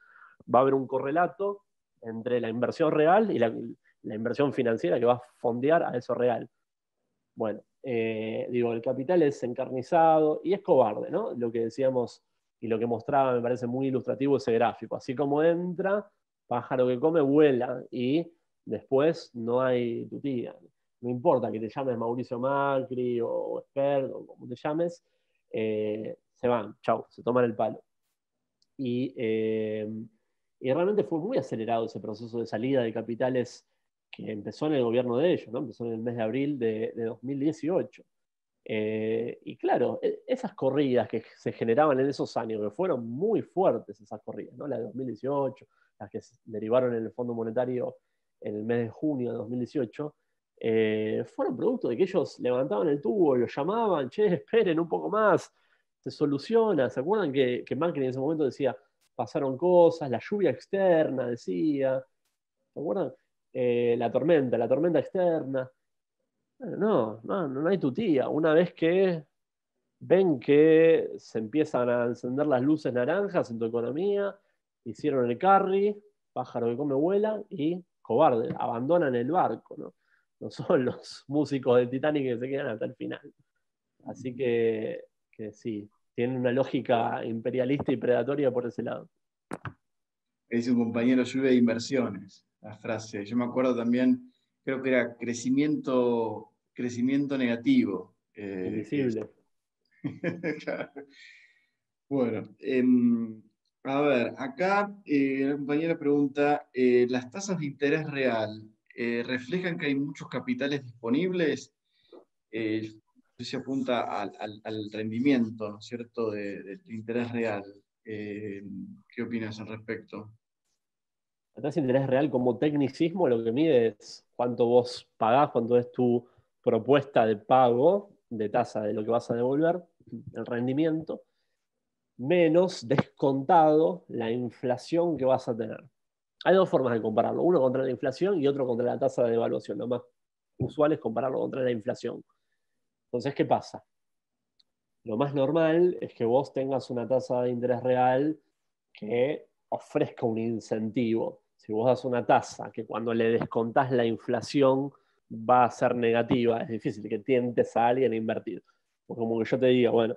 va a haber un correlato entre la inversión real y la inversión financiera que va a fondear a eso real. Bueno, digo, el capital es encarnizado y es cobarde, ¿no? Lo que decíamos y lo que mostraba me parece muy ilustrativo ese gráfico. Así como entra, pájaro que come, vuela y después no hay tutía. No importa que te llames Mauricio Macri o Expert o como te llames, se van, chau, se toman el palo. Y realmente fue muy acelerado ese proceso de salida de capitales que empezó en el gobierno de ellos, ¿no? Empezó en el mes de abril de 2018. Y claro, esas corridas que se generaban en esos años, que fueron muy fuertes esas corridas, ¿no? La de 2018, las que se derivaron en el Fondo Monetario en el mes de junio de 2018, fueron producto de que ellos levantaban el tubo, lo llamaban, che, esperen un poco más, se soluciona. ¿Se acuerdan que Macri en ese momento decía, pasaron cosas, la lluvia externa, decía, ¿se acuerdan? La tormenta externa. Bueno, no hay tutía. Una vez que ven que se empiezan a encender las luces naranjas en tu economía, hicieron el carry, pájaro que come vuela y cobarde, abandonan el barco, ¿no? No son los músicos del Titanic que se quedan hasta el final. Así que sí, tiene una lógica imperialista y predatoria por ese lado. Es un compañero lluvia de inversiones, la frase. Yo me acuerdo también, creo que era crecimiento negativo. Invisible. Claro. Bueno, a ver, acá la compañera pregunta, ¿las tasas de interés real reflejan que hay muchos capitales disponibles? Se apunta al rendimiento, ¿no es cierto?, del interés real. ¿Qué opinas al respecto? La tasa de interés real como tecnicismo lo que mide es cuánto vos pagás, cuánto es tu propuesta de pago de tasa de lo que vas a devolver, el rendimiento, menos descontado la inflación que vas a tener. Hay dos formas de compararlo, uno contra la inflación y otro contra la tasa de devaluación. Lo más usual es compararlo contra la inflación. Entonces, ¿qué pasa? Lo más normal es que vos tengas una tasa de interés real que ofrezca un incentivo. Si vos das una tasa que cuando le descontás la inflación va a ser negativa, es difícil que tientes a alguien a invertir. Porque como que yo te diga, bueno,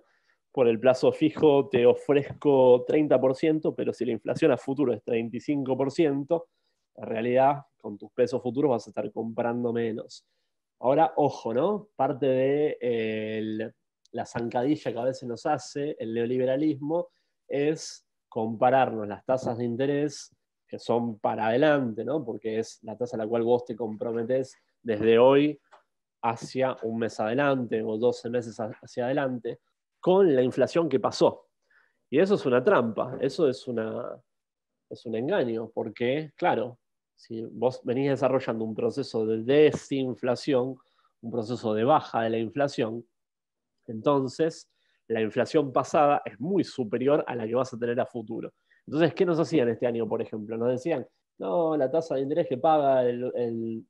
por el plazo fijo te ofrezco 30%, pero si la inflación a futuro es 35%, en realidad con tus pesos futuros vas a estar comprando menos. Ahora, ojo, ¿no? Parte de la zancadilla que a veces nos hace el neoliberalismo es compararnos las tasas de interés que son para adelante, ¿no? Porque es la tasa a la cual vos te comprometés desde hoy hacia un mes adelante o 12 meses hacia adelante, con la inflación que pasó. Y eso es una trampa, eso es un engaño, porque, claro, si vos venís desarrollando un proceso de desinflación, un proceso de baja de la inflación, entonces la inflación pasada es muy superior a la que vas a tener a futuro. Entonces, ¿qué nos hacían este año, por ejemplo? Nos decían, no, la tasa de interés que paga el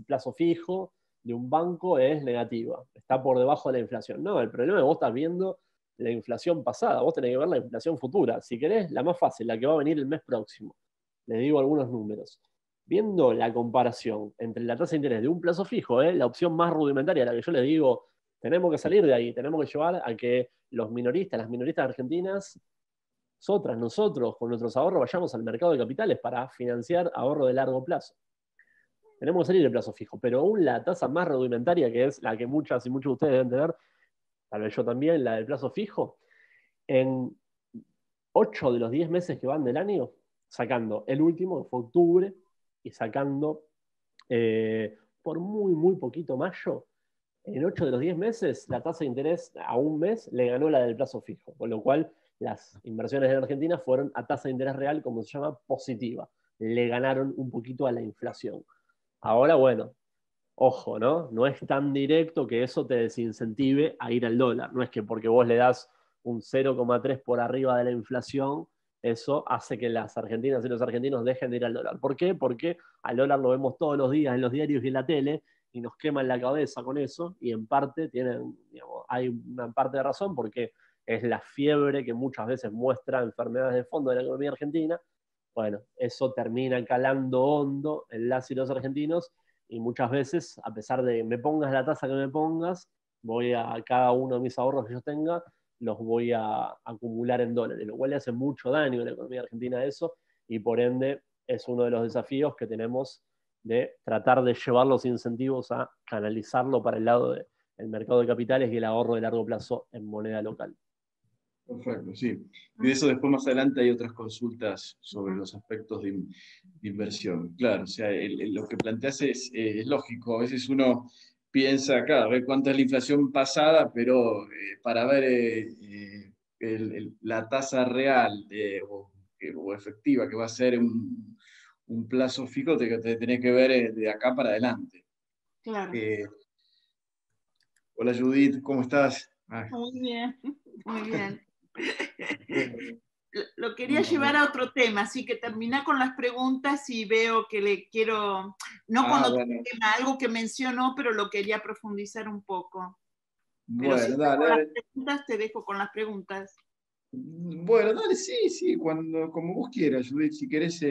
plazo fijo de un banco es negativa, está por debajo de la inflación. No, el problema es que vos estás viendo la inflación pasada, vos tenés que ver la inflación futura. Si querés, la más fácil, la que va a venir el mes próximo. Les digo algunos números. Viendo la comparación entre la tasa de interés de un plazo fijo, la opción más rudimentaria, la que yo les digo, tenemos que salir de ahí, tenemos que llevar a que los minoristas, las minoristas argentinas, nosotros, con nuestros ahorros, vayamos al mercado de capitales para financiar ahorro de largo plazo. Tenemos que salir del plazo fijo, pero aún la tasa más rudimentaria, que es la que muchas y muchos de ustedes deben tener, tal vez yo también, la del plazo fijo, en 8 de los 10 meses que van del año, sacando el último, que fue octubre, y sacando por muy, muy poquito mayo, en 8 de los 10 meses, la tasa de interés a un mes le ganó la del plazo fijo, con lo cual las inversiones en Argentina fueron a tasa de interés real, como se llama, positiva. Le ganaron un poquito a la inflación. Ahora, bueno, ojo, ¿no? No es tan directo que eso te desincentive a ir al dólar. No es que porque vos le das un 0,3 por arriba de la inflación, eso hace que las argentinas y los argentinos dejen de ir al dólar. ¿Por qué? Porque al dólar lo vemos todos los días en los diarios y en la tele y nos queman la cabeza con eso y en parte hay una parte de razón porque es la fiebre que muchas veces muestra enfermedades de fondo de la economía argentina. Bueno, eso termina calando hondo en las y los argentinos y muchas veces, a pesar de que me pongas la tasa que me pongas, voy a cada uno de mis ahorros que yo tenga, los voy a acumular en dólares, lo cual le hace mucho daño a la economía argentina eso, y por ende es uno de los desafíos que tenemos de tratar de llevar los incentivos a canalizarlo para el lado del mercado de capitales y el ahorro de largo plazo en moneda local. Perfecto, sí. Y de eso después más adelante hay otras consultas sobre los aspectos de inversión. Claro, o sea, lo que planteas es lógico. A veces uno piensa, claro, ver cuánta es la inflación pasada, pero para ver la tasa real o efectiva que va a ser un plazo fijo, te tenés que ver de acá para adelante. Claro. Hola Judith, ¿cómo estás? Muy bien, muy bien. Lo quería llevar a otro tema, así que terminá con las preguntas y veo que le quiero, no con otro tema, algo que mencionó, pero lo quería profundizar un poco. Pero Bueno, si dale. con las preguntas, te dejo con las preguntas. Bueno, dale, sí, como vos quieras, Judith, si querés.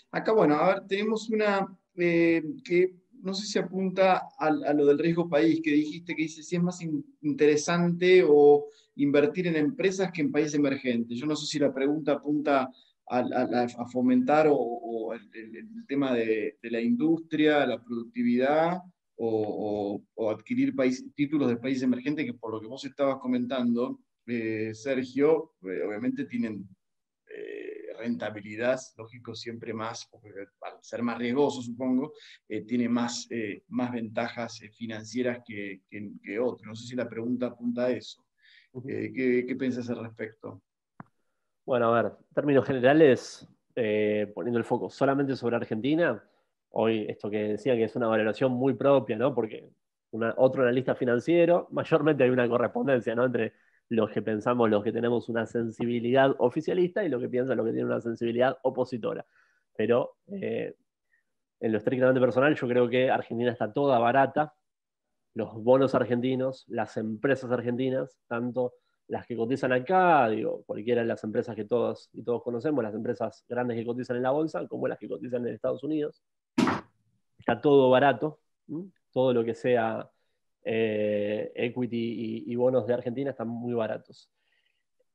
Acá, bueno, a ver, tenemos una que no sé si apunta a lo del riesgo país, que dijiste que dice si es más interesante o invertir en empresas que en países emergentes. Yo no sé si la pregunta apunta a fomentar o el tema de la industria, la productividad o adquirir títulos de países emergentes, que por lo que vos estabas comentando, Sergio, obviamente tienen rentabilidad, lógico, siempre más, porque al ser más riesgoso, supongo, tiene más ventajas financieras que otros. No sé si la pregunta apunta a eso. ¿Qué piensas al respecto? Bueno, a ver, en términos generales, poniendo el foco solamente sobre Argentina, hoy esto que decía que es una valoración muy propia, ¿no? Porque otro analista financiero, mayormente hay una correspondencia, ¿no? Entre los que pensamos, los que tenemos una sensibilidad oficialista y los que piensan los que tienen una sensibilidad opositora. Pero en lo estrictamente personal, yo creo que Argentina está toda barata, los bonos argentinos, las empresas argentinas, tanto las que cotizan acá, digo, cualquiera de las empresas que todos y todos conocemos, las empresas grandes que cotizan en la bolsa, como las que cotizan en Estados Unidos. Está todo barato, todo lo que sea equity y bonos de Argentina están muy baratos.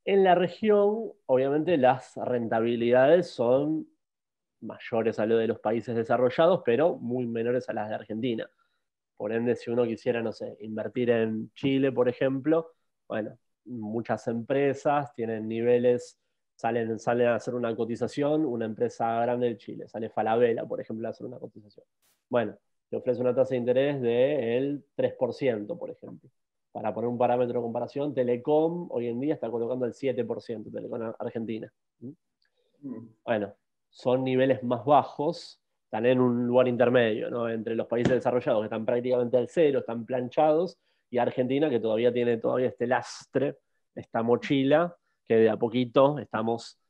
En la región, obviamente, las rentabilidades son mayores a lo de los países desarrollados, pero muy menores a las de Argentina. Por ende, si uno quisiera, no sé, invertir en Chile, por ejemplo, bueno, muchas empresas tienen niveles, salen a hacer una cotización, una empresa grande de Chile, sale Falabella, por ejemplo, a hacer una cotización. Bueno, te ofrece una tasa de interés del 3%, por ejemplo. Para poner un parámetro de comparación, Telecom hoy en día está colocando el 7%, Telecom Argentina. Bueno, son niveles más bajos, están en un lugar intermedio, ¿no? Entre los países desarrollados que están prácticamente al cero, están planchados, y Argentina que todavía tiene este lastre, esta mochila, que de a poquito estamos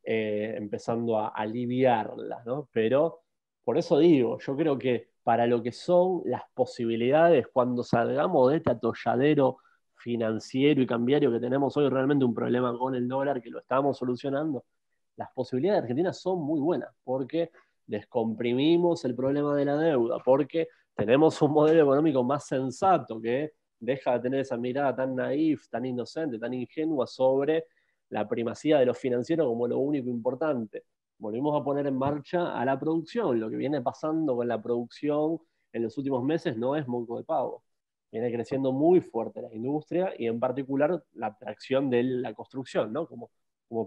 empezando a aliviarla, ¿no? Pero por eso digo, yo creo que para lo que son las posibilidades cuando salgamos de este atolladero financiero y cambiario que tenemos hoy, realmente un problema con el dólar que lo estamos solucionando. Las posibilidades de Argentina son muy buenas porque descomprimimos el problema de la deuda, porque tenemos un modelo económico más sensato que deja de tener esa mirada tan naif, tan inocente, tan ingenua sobre la primacía de lo financiero como lo único importante. Volvimos a poner en marcha a la producción. Lo que viene pasando con la producción en los últimos meses no es moco de pavo. Viene creciendo muy fuerte la industria y en particular la atracción de la construcción, ¿no? Como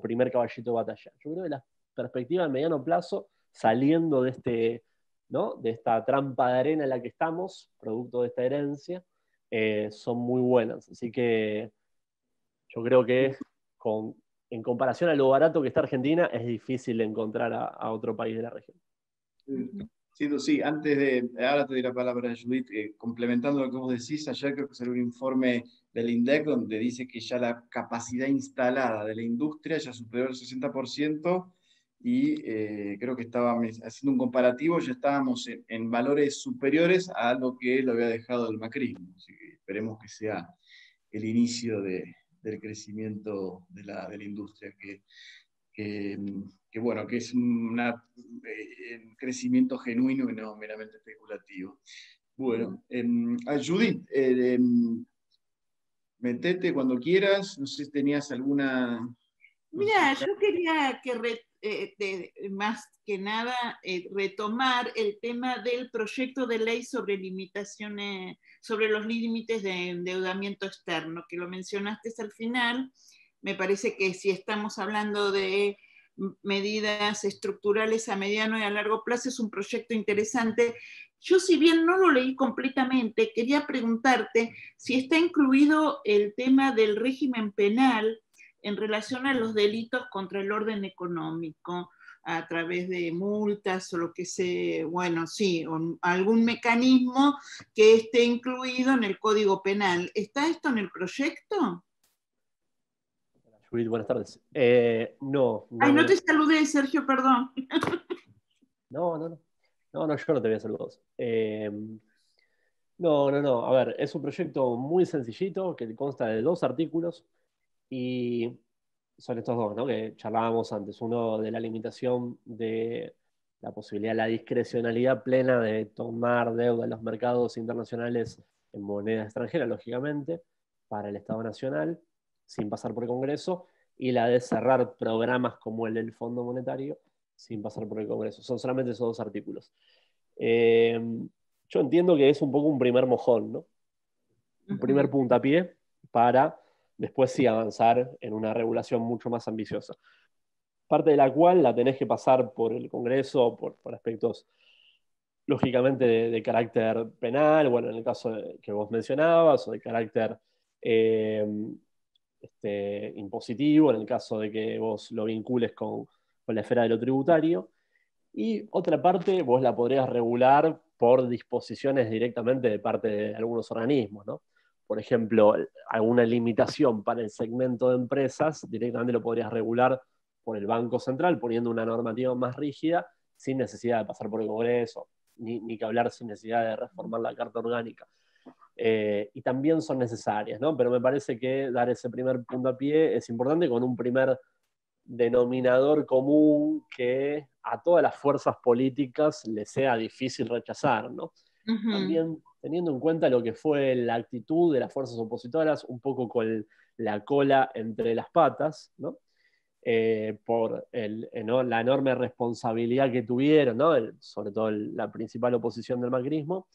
primer caballito de batalla. Yo creo que la perspectiva a mediano plazo, saliendo de, ¿no?, de esta trampa de arena en la que estamos, producto de esta herencia, son muy buenas. Así que yo creo que en comparación a lo barato que está Argentina, es difícil encontrar a otro país de la región. Sí, ahora te doy la palabra a Judith, complementando lo que vos decís, ayer creo que salió un informe del INDEC donde dice que ya la capacidad instalada de la industria ya superó el 60%, y creo que estábamos haciendo un comparativo, ya estábamos en valores superiores a lo que lo había dejado el macrismo. Así que esperemos que sea el inicio del crecimiento de la industria, que bueno, que es un crecimiento genuino y no meramente especulativo. Bueno, Judith, metete cuando quieras, no sé si tenías alguna... Mira, yo quería más que nada retomar el tema del proyecto de ley sobre limitaciones, sobre los límites de endeudamiento externo, que lo mencionaste al final. Me parece que si estamos hablando de medidas estructurales a mediano y a largo plazo, es un proyecto interesante. Yo, si bien no lo leí completamente, quería preguntarte si está incluido el tema del régimen penal en relación a los delitos contra el orden económico, a través de multas o lo que sea, bueno, sí, o algún mecanismo que esté incluido en el Código Penal. ¿Está esto en el proyecto? Judith, buenas tardes. No. Ay, no te saludé, Sergio, perdón. No, yo no te había saludado. No. A ver, es un proyecto muy sencillito que consta de 2 artículos y son estos 2, ¿no?, que charlábamos antes. Uno de la limitación de la posibilidad, la discrecionalidad plena de tomar deuda en los mercados internacionales en moneda extranjera, lógicamente, para el Estado Nacional, sin pasar por el Congreso, y la de cerrar programas como el del Fondo Monetario sin pasar por el Congreso. Son solamente esos 2 artículos. Yo entiendo que es un poco un primer mojón, ¿no? Un primer puntapié para después sí avanzar en una regulación mucho más ambiciosa. Parte de la cual la tenés que pasar por el Congreso, por aspectos lógicamente de carácter penal, bueno, en el caso que vos mencionabas, o de carácter impositivo, en el caso de que vos lo vincules con la esfera de lo tributario. Y otra parte vos la podrías regular por disposiciones directamente de parte de algunos organismos, ¿no? Por ejemplo, alguna limitación para el segmento de empresas, directamente lo podrías regular por el Banco Central, poniendo una normativa más rígida, sin necesidad de pasar por el Congreso, ni que hablar sin necesidad de reformar la Carta Orgánica. Y también son necesarias, ¿no? Pero me parece que dar ese primer puntapié es importante, con un primer denominador común que a todas las fuerzas políticas les sea difícil rechazar, ¿no? También teniendo en cuenta lo que fue la actitud de las fuerzas opositoras, un poco con la cola entre las patas, ¿no? Por ¿no?, la enorme responsabilidad que tuvieron, ¿no?, sobre todo la principal oposición del macrismo,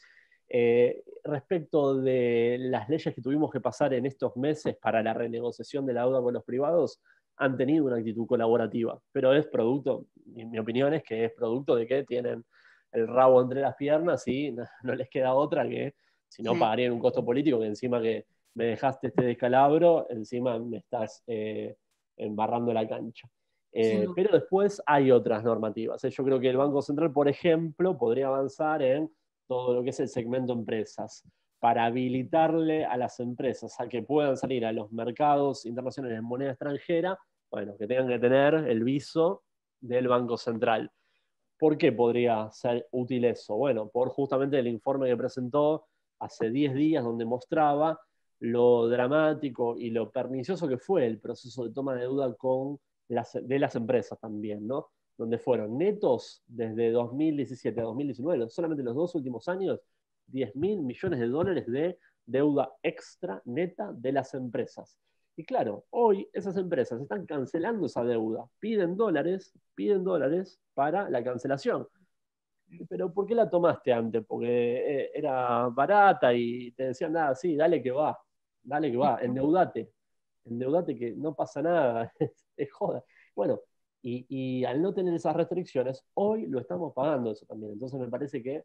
respecto de las leyes que tuvimos que pasar en estos meses para la renegociación de la deuda con los privados, han tenido una actitud colaborativa, pero es producto, mi opinión es que es producto de que tienen el rabo entre las piernas y no les queda otra que, si no, pagarían un costo político, que encima que me dejaste este descalabro, encima me estás embarrando la cancha. Pero después hay otras normativas. Yo creo que el Banco Central, por ejemplo, podría avanzar en todo lo que es el segmento empresas, para habilitarle a las empresas a que puedan salir a los mercados internacionales en moneda extranjera, bueno, que tengan que tener el viso del Banco Central. ¿Por qué podría ser útil eso? Bueno, por justamente el informe que presentó hace 10 días, donde mostraba lo dramático y lo pernicioso que fue el proceso de toma de deuda de las empresas también, ¿no? Donde fueron netos desde 2017 a 2019, solamente los 2 últimos años, 10.000 millones de dólares de deuda extra neta de las empresas. Y claro, hoy esas empresas están cancelando esa deuda, piden dólares para la cancelación. Pero ¿por qué la tomaste antes? Porque era barata y te decían, nada, sí, dale que va, endeudate que no pasa nada, es joda. Bueno, y al no tener esas restricciones, hoy lo estamos pagando eso también. Entonces me parece que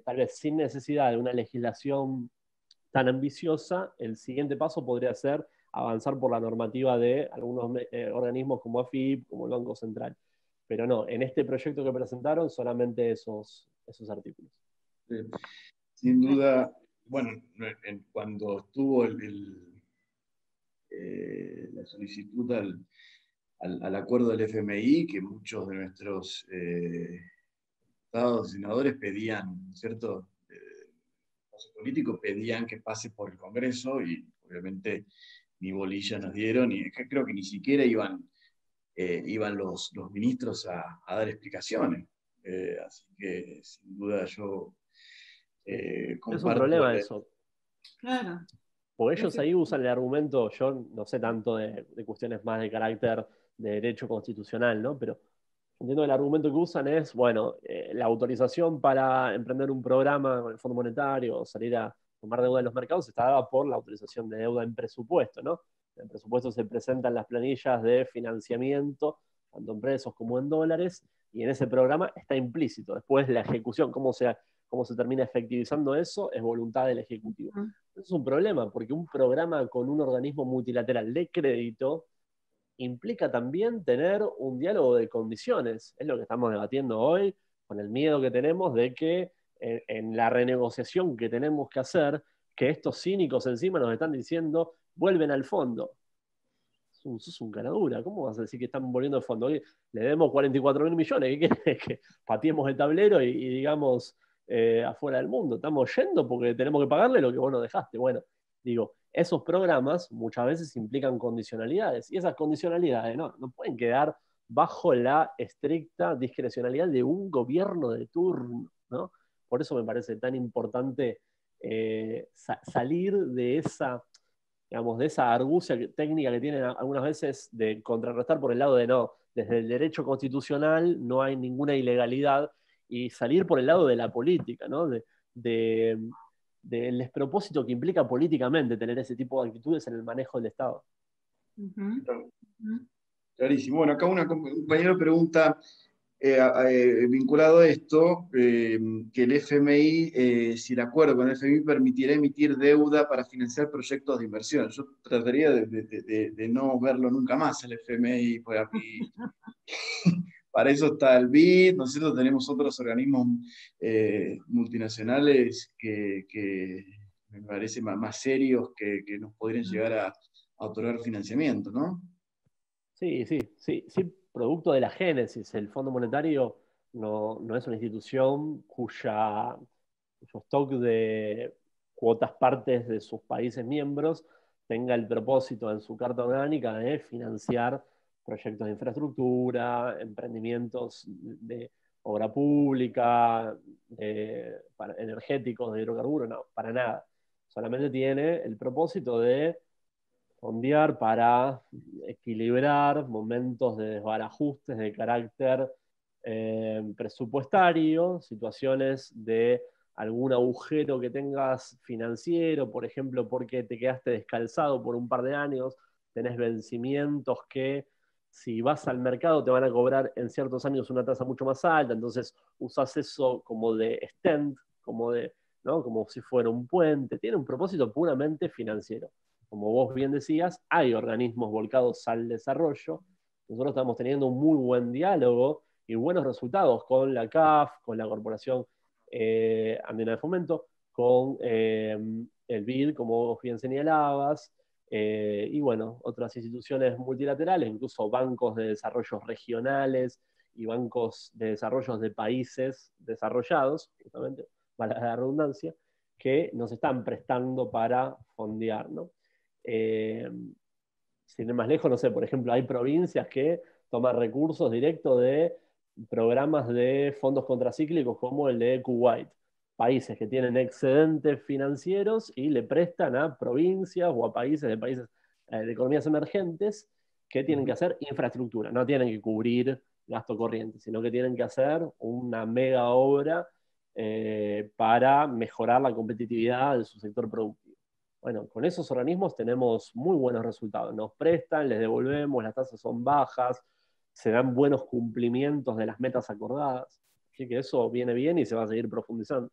tal vez sin necesidad de una legislación tan ambiciosa, el siguiente paso podría ser avanzar por la normativa de algunos organismos como AFIP, como el Banco Central. Pero no, en este proyecto que presentaron solamente esos artículos. Sin duda, bueno, cuando estuvo la solicitud al acuerdo del FMI, que muchos de nuestros diputados y senadores pedían, ¿cierto? Los políticos pedían que pase por el Congreso y obviamente ni bolilla nos dieron y creo que ni siquiera iban los ministros a dar explicaciones. Así que sin duda yo Es un comparto. problema eso. Claro. Porque ellos ahí usan el argumento, yo no sé tanto de cuestiones más de carácter de derecho constitucional, ¿no? Pero entiendo que el argumento que usan es, bueno, la autorización para emprender un programa con el Fondo Monetario o salir a tomar deuda en los mercados está dada por la autorización de deuda en presupuesto, ¿no? En presupuesto se presentan las planillas de financiamiento, tanto en pesos como en dólares, y en ese programa está implícito. Después la ejecución, cómo se termina efectivizando eso, es voluntad del Ejecutivo. Eso es un problema, porque un programa con un organismo multilateral de crédito implica también tener un diálogo de condiciones. Es lo que estamos debatiendo hoy, con el miedo que tenemos de que en la renegociación que tenemos que hacer, que estos cínicos encima nos están diciendo, vuelven al fondo. Sos un caradura, ¿cómo vas a decir que están volviendo al fondo? Oye, le demos 44.000 millones, ¿qué querés? Que pateemos el tablero y digamos afuera del mundo. Estamos yendo porque tenemos que pagarle lo que vos nos dejaste. Bueno, digo, esos programas muchas veces implican condicionalidades y esas condicionalidades no pueden quedar bajo la estricta discrecionalidad de un gobierno de turno, ¿no? Por eso me parece tan importante salir de esa, digamos, de esa argucia técnica que tienen algunas veces de contrarrestar por el lado de no, desde el derecho constitucional no hay ninguna ilegalidad, y salir por el lado de la política, ¿no? Del despropósito que implica políticamente tener ese tipo de actitudes en el manejo del Estado. Clarísimo. Bueno, acá un compañero pregunta, vinculado a esto, que el FMI, si el acuerdo con el FMI permitirá emitir deuda para financiar proyectos de inversión. Yo trataría de no verlo nunca más el FMI. Para eso está el BID, nosotros tenemos otros organismos multinacionales que me parece más serios que nos podrían llegar a otorgar financiamiento, ¿no? Sí, producto de la génesis. El Fondo Monetario no es una institución cuyo stock de cuotas partes de sus países miembros tenga el propósito en su carta orgánica de financiar proyectos de infraestructura, emprendimientos de obra pública, energéticos, de hidrocarburos, no, para nada. Solamente tiene el propósito de fondear para equilibrar momentos de desbarajustes de carácter presupuestario, situaciones de algún agujero que tengas financiero, por ejemplo, porque te quedaste descalzado por un par de años, tenés vencimientos que si vas al mercado te van a cobrar en ciertos años una tasa mucho más alta, entonces usás eso como de stand, ¿no? Como si fuera un puente, tiene un propósito puramente financiero. Como vos bien decías, hay organismos volcados al desarrollo. Nosotros estamos teniendo un muy buen diálogo y buenos resultados con la CAF, con la Corporación Andina de Fomento, con el BID, como vos bien señalabas, y bueno, otras instituciones multilaterales, incluso bancos de desarrollo regionales y bancos de desarrollo de países desarrollados, justamente, para la redundancia, que nos están prestando para fondear, ¿no? Sin ir más lejos, no sé, por ejemplo, hay provincias que toman recursos directos de programas de fondos contracíclicos como el de Kuwait. Países que tienen excedentes financieros y le prestan a provincias o a países de economías emergentes que tienen que hacer infraestructura, no tienen que cubrir gasto corriente, sino que tienen que hacer una mega obra para mejorar la competitividad de su sector productivo. Bueno, con esos organismos tenemos muy buenos resultados. Nos prestan, les devolvemos, las tasas son bajas, se dan buenos cumplimientos de las metas acordadas. Así que eso viene bien y se va a seguir profundizando.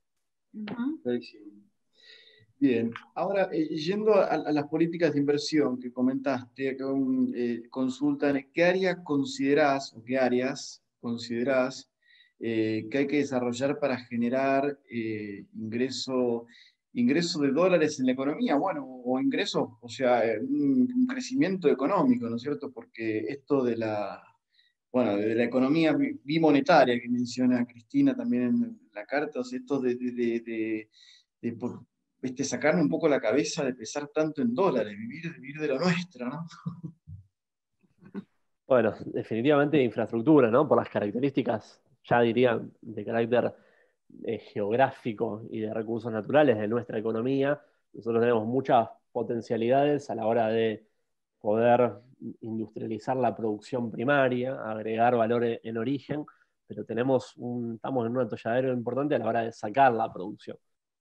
Bien, ahora yendo a las políticas de inversión que comentaste, que consultan, ¿qué áreas considerás o qué áreas considerás que hay que desarrollar para generar ingreso de dólares en la economía? Bueno, o ingreso, o sea, un crecimiento económico, ¿no es cierto? Porque esto de la economía bimonetaria que menciona Cristina también en la carta, o sea, esto sacarme un poco la cabeza de pensar tanto en dólares, vivir de lo nuestro, ¿no? Bueno, definitivamente infraestructura, ¿no? Por las características, ya diría, de carácter geográfico y de recursos naturales de nuestra economía. Nosotros tenemos muchas potencialidades a la hora de poder industrializar la producción primaria, agregar valor en origen, pero estamos en un atolladero importante a la hora de sacar la producción.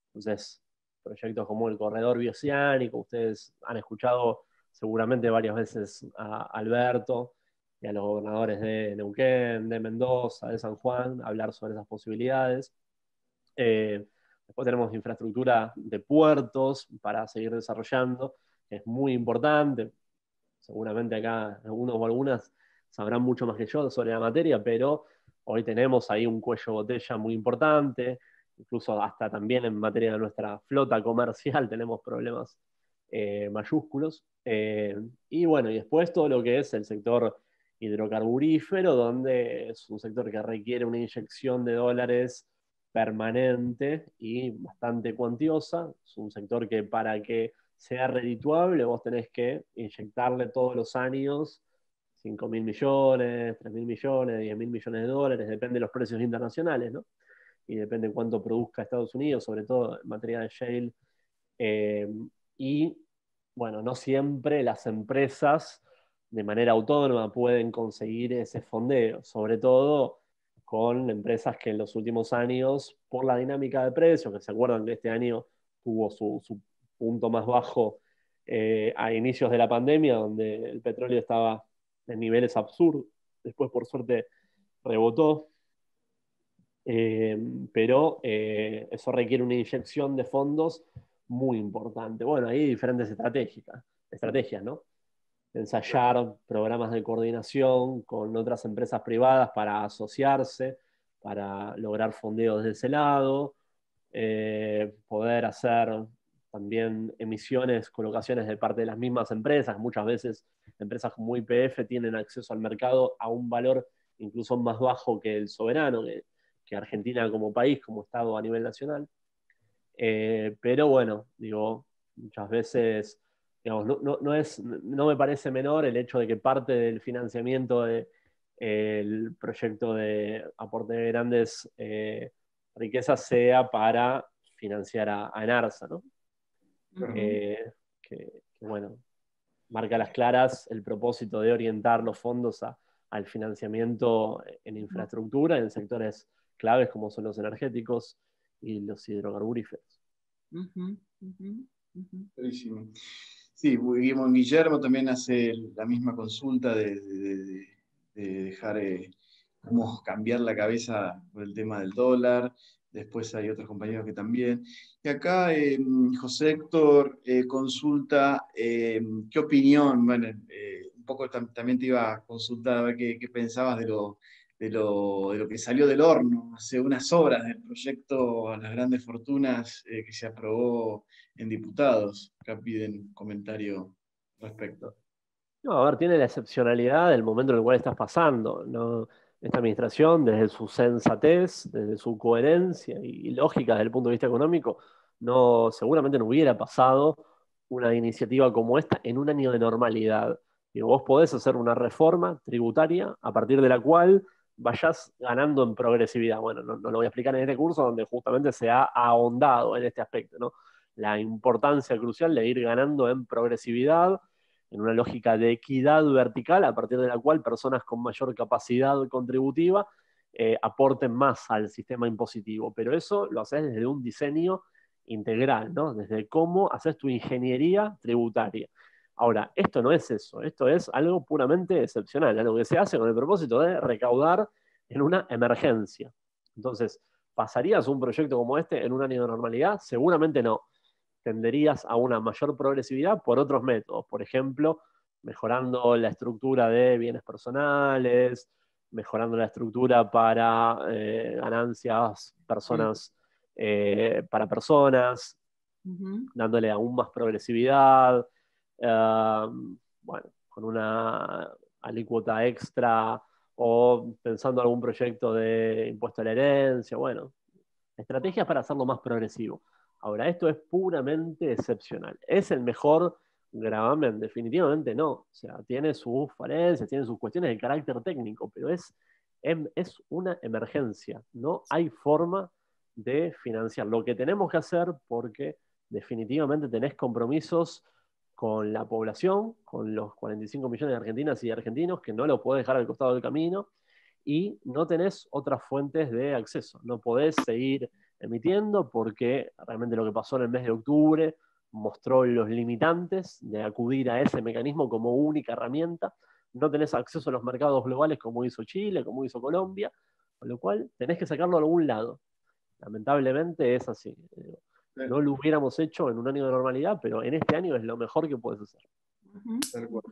Entonces, proyectos como el Corredor Bioceánico, ustedes han escuchado seguramente varias veces a Alberto y a los gobernadores de Neuquén, de Mendoza, de San Juan, hablar sobre esas posibilidades. Después tenemos infraestructura de puertos para seguir desarrollando, que es muy importante. Seguramente acá algunos o algunas sabrán mucho más que yo sobre la materia, pero hoy tenemos ahí un cuello de botella muy importante, incluso hasta también en materia de nuestra flota comercial tenemos problemas mayúsculos. Y bueno, y después todo lo que es el sector hidrocarburífero, donde es un sector que requiere una inyección de dólares permanente y bastante cuantiosa. Es un sector que para que sea redituable vos tenés que inyectarle todos los años 5.000 millones, 3.000 millones, 10.000 millones de dólares, depende de los precios internacionales, ¿no? Y depende de cuánto produzca Estados Unidos, sobre todo en materia de shale. Y bueno, no siempre las empresas de manera autónoma pueden conseguir ese fondeo, sobre todo con empresas que en los últimos años, por la dinámica de precios, que se acuerdan que este año tuvo su punto más bajo a inicios de la pandemia, donde el petróleo estaba en niveles absurdos, después por suerte rebotó, pero eso requiere una inyección de fondos muy importante. Bueno, hay diferentes estrategias, ¿no? Ensayar programas de coordinación con otras empresas privadas para asociarse, para lograr fondeos de ese lado, poder hacer también emisiones, colocaciones de parte de las mismas empresas. Muchas veces empresas como YPF tienen acceso al mercado a un valor incluso más bajo que el soberano, que Argentina como país, como Estado a nivel nacional. Pero bueno, digo, muchas veces, digamos, no me parece menor el hecho de que parte del financiamiento del proyecto de aporte de grandes riquezas sea para financiar a Enarsa, ¿no? Que, bueno, marca a las claras el propósito de orientar los fondos al financiamiento en infraestructura, en sectores claves como son los energéticos y los hidrocarburíferos. Buenísimo. Sí, Guillermo también hace la misma consulta de dejar cómo cambiar la cabeza por el tema del dólar. Después hay otros compañeros que también. Y acá José Héctor consulta qué opinión, bueno, un poco también te iba a consultar a ver qué pensabas de lo que salió del horno hace unas horas del proyecto a las grandes fortunas que se aprobó en diputados. Acá piden comentario al respecto. No, a ver, tiene la excepcionalidad del momento en el cual estás pasando. No, esta administración, desde su sensatez, desde su coherencia y lógica desde el punto de vista económico, seguramente no hubiera pasado una iniciativa como esta en un año de normalidad. Digo, vos podés hacer una reforma tributaria a partir de la cual vayas ganando en progresividad. Bueno, no lo voy a explicar en este curso, donde justamente se ha ahondado en este aspecto, ¿no? La importancia crucial de ir ganando en progresividad, en una lógica de equidad vertical, a partir de la cual personas con mayor capacidad contributiva aporten más al sistema impositivo. Pero eso lo haces desde un diseño integral, ¿no? Desde cómo haces tu ingeniería tributaria. Ahora, esto no es eso, esto es algo puramente excepcional, algo que se hace con el propósito de recaudar en una emergencia. Entonces, ¿pasarías un proyecto como este en un año de normalidad? Seguramente no. Tenderías a una mayor progresividad por otros métodos, por ejemplo, mejorando la estructura de bienes personales, mejorando la estructura para ganancias para personas, dándole aún más progresividad, bueno, con una alícuota extra o pensando en algún proyecto de impuesto a la herencia, bueno, estrategias para hacerlo más progresivo. Ahora, esto es puramente excepcional. ¿Es el mejor gravamen? Definitivamente no. O sea, tiene sus falencias, tiene sus cuestiones de carácter técnico, pero es una emergencia. No hay forma de financiar. Lo que tenemos que hacer, porque definitivamente tenés compromisos con la población, con los 45 millones de argentinas y de argentinos, que no lo podés dejar al costado del camino, y no tenés otras fuentes de acceso. No podés seguir emitiendo porque realmente lo que pasó en el mes de octubre mostró los limitantes de acudir a ese mecanismo como única herramienta. No tenés acceso a los mercados globales como hizo Chile, como hizo Colombia, con lo cual tenés que sacarlo a algún lado. Lamentablemente es así. No lo hubiéramos hecho en un año de normalidad, pero en este año es lo mejor que puedes hacer. Tal cual.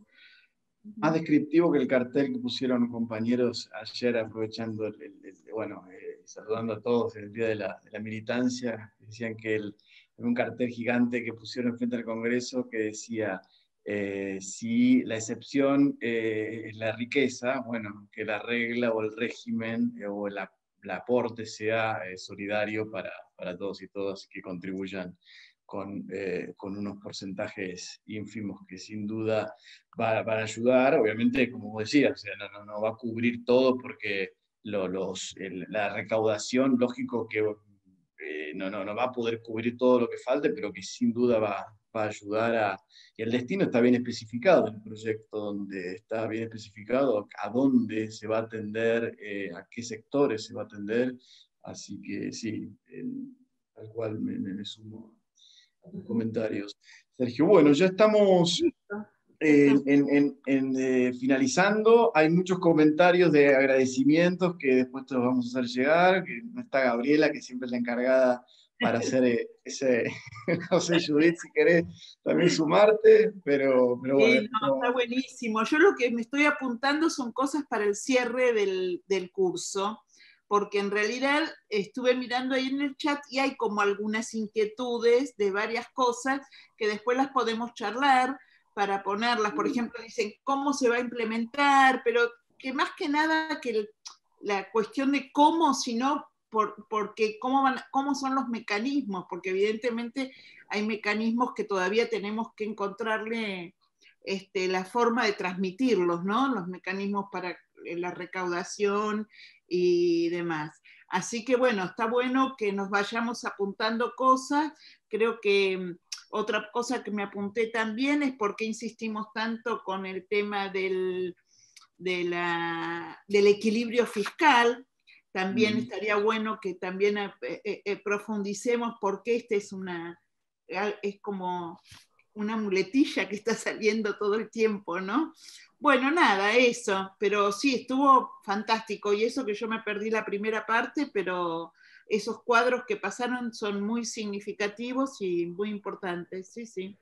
Más descriptivo que el cartel que pusieron compañeros ayer, aprovechando, saludando a todos en el Día de la Militancia. Decían que había un cartel gigante que pusieron frente al Congreso que decía, si la excepción es la riqueza, bueno, que la regla o el régimen o el aporte sea solidario para todos y todas que contribuyan con unos porcentajes ínfimos que sin duda van a ayudar. Obviamente, como vos decías, o sea, no va a cubrir todo porque la recaudación, lógico que no va a poder cubrir todo lo que falte, pero que sin duda va a ayudar y el destino está bien especificado en el proyecto, donde está bien especificado a dónde se va a atender, a qué sectores se va a atender. Así que sí, tal cual me sumo a tus comentarios. Sergio, bueno, ya estamos finalizando. Hay muchos comentarios de agradecimientos que después te los vamos a hacer llegar, que no está Gabriela, que siempre es la encargada para hacer ese, no sé, Judith, si querés también sumarte, pero bueno. Sí, no, está buenísimo. Yo lo que me estoy apuntando son cosas para el cierre del curso, porque en realidad estuve mirando ahí en el chat y hay como algunas inquietudes de varias cosas que después las podemos charlar para ponerlas. Por ejemplo, dicen cómo se va a implementar, pero que más que nada que la cuestión de cómo, sino porque cómo son los mecanismos, porque evidentemente hay mecanismos que todavía tenemos que encontrarle la forma de transmitirlos, ¿no? Los mecanismos para la recaudación y demás. Así que bueno, está bueno que nos vayamos apuntando cosas. Creo que otra cosa que me apunté también es por qué insistimos tanto con el tema del equilibrio fiscal. También estaría bueno que también profundicemos porque es como una muletilla que está saliendo todo el tiempo, ¿no? Bueno, nada, eso, pero sí, estuvo fantástico, y eso que yo me perdí la primera parte, pero esos cuadros que pasaron son muy significativos y muy importantes, sí. Sí,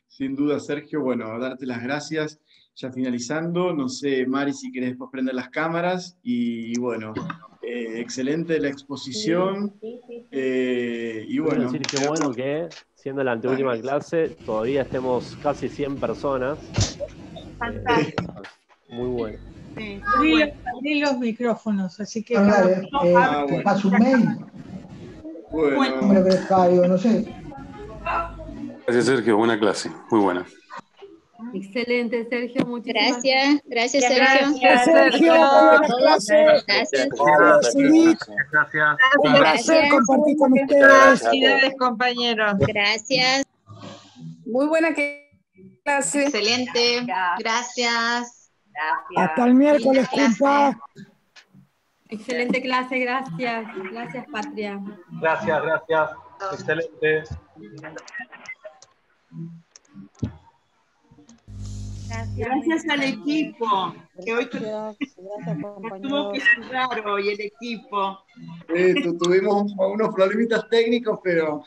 sin duda, Sergio, bueno, darte las gracias, ya finalizando, no sé, Mari, si querés después prender las cámaras, y bueno, excelente la exposición, y bueno. Quiero decir que bueno que, siendo la anteúltima clase, todavía estemos casi 100 personas. Fantástico. Muy bueno. Sí. Abrí los micrófonos, así que Dale, te paso un mail, Bueno, número gregario, no sé. Gracias, Sergio. Buena clase. Muy buena. Excelente, Sergio. Muchísimas Gracias, Sergio. gracias, Sergio. Gracias. Gracias. Un placer compartir con ustedes. Felicidades, compañeros. Gracias. Muy buena clase. Excelente. Gracias. Hasta el miércoles, compa. Excelente clase, gracias. Gracias, Patria. Gracias. Excelente. Gracias al equipo, que hoy tuvo que sudar hoy el equipo. tuvimos unos problemitas técnicos, pero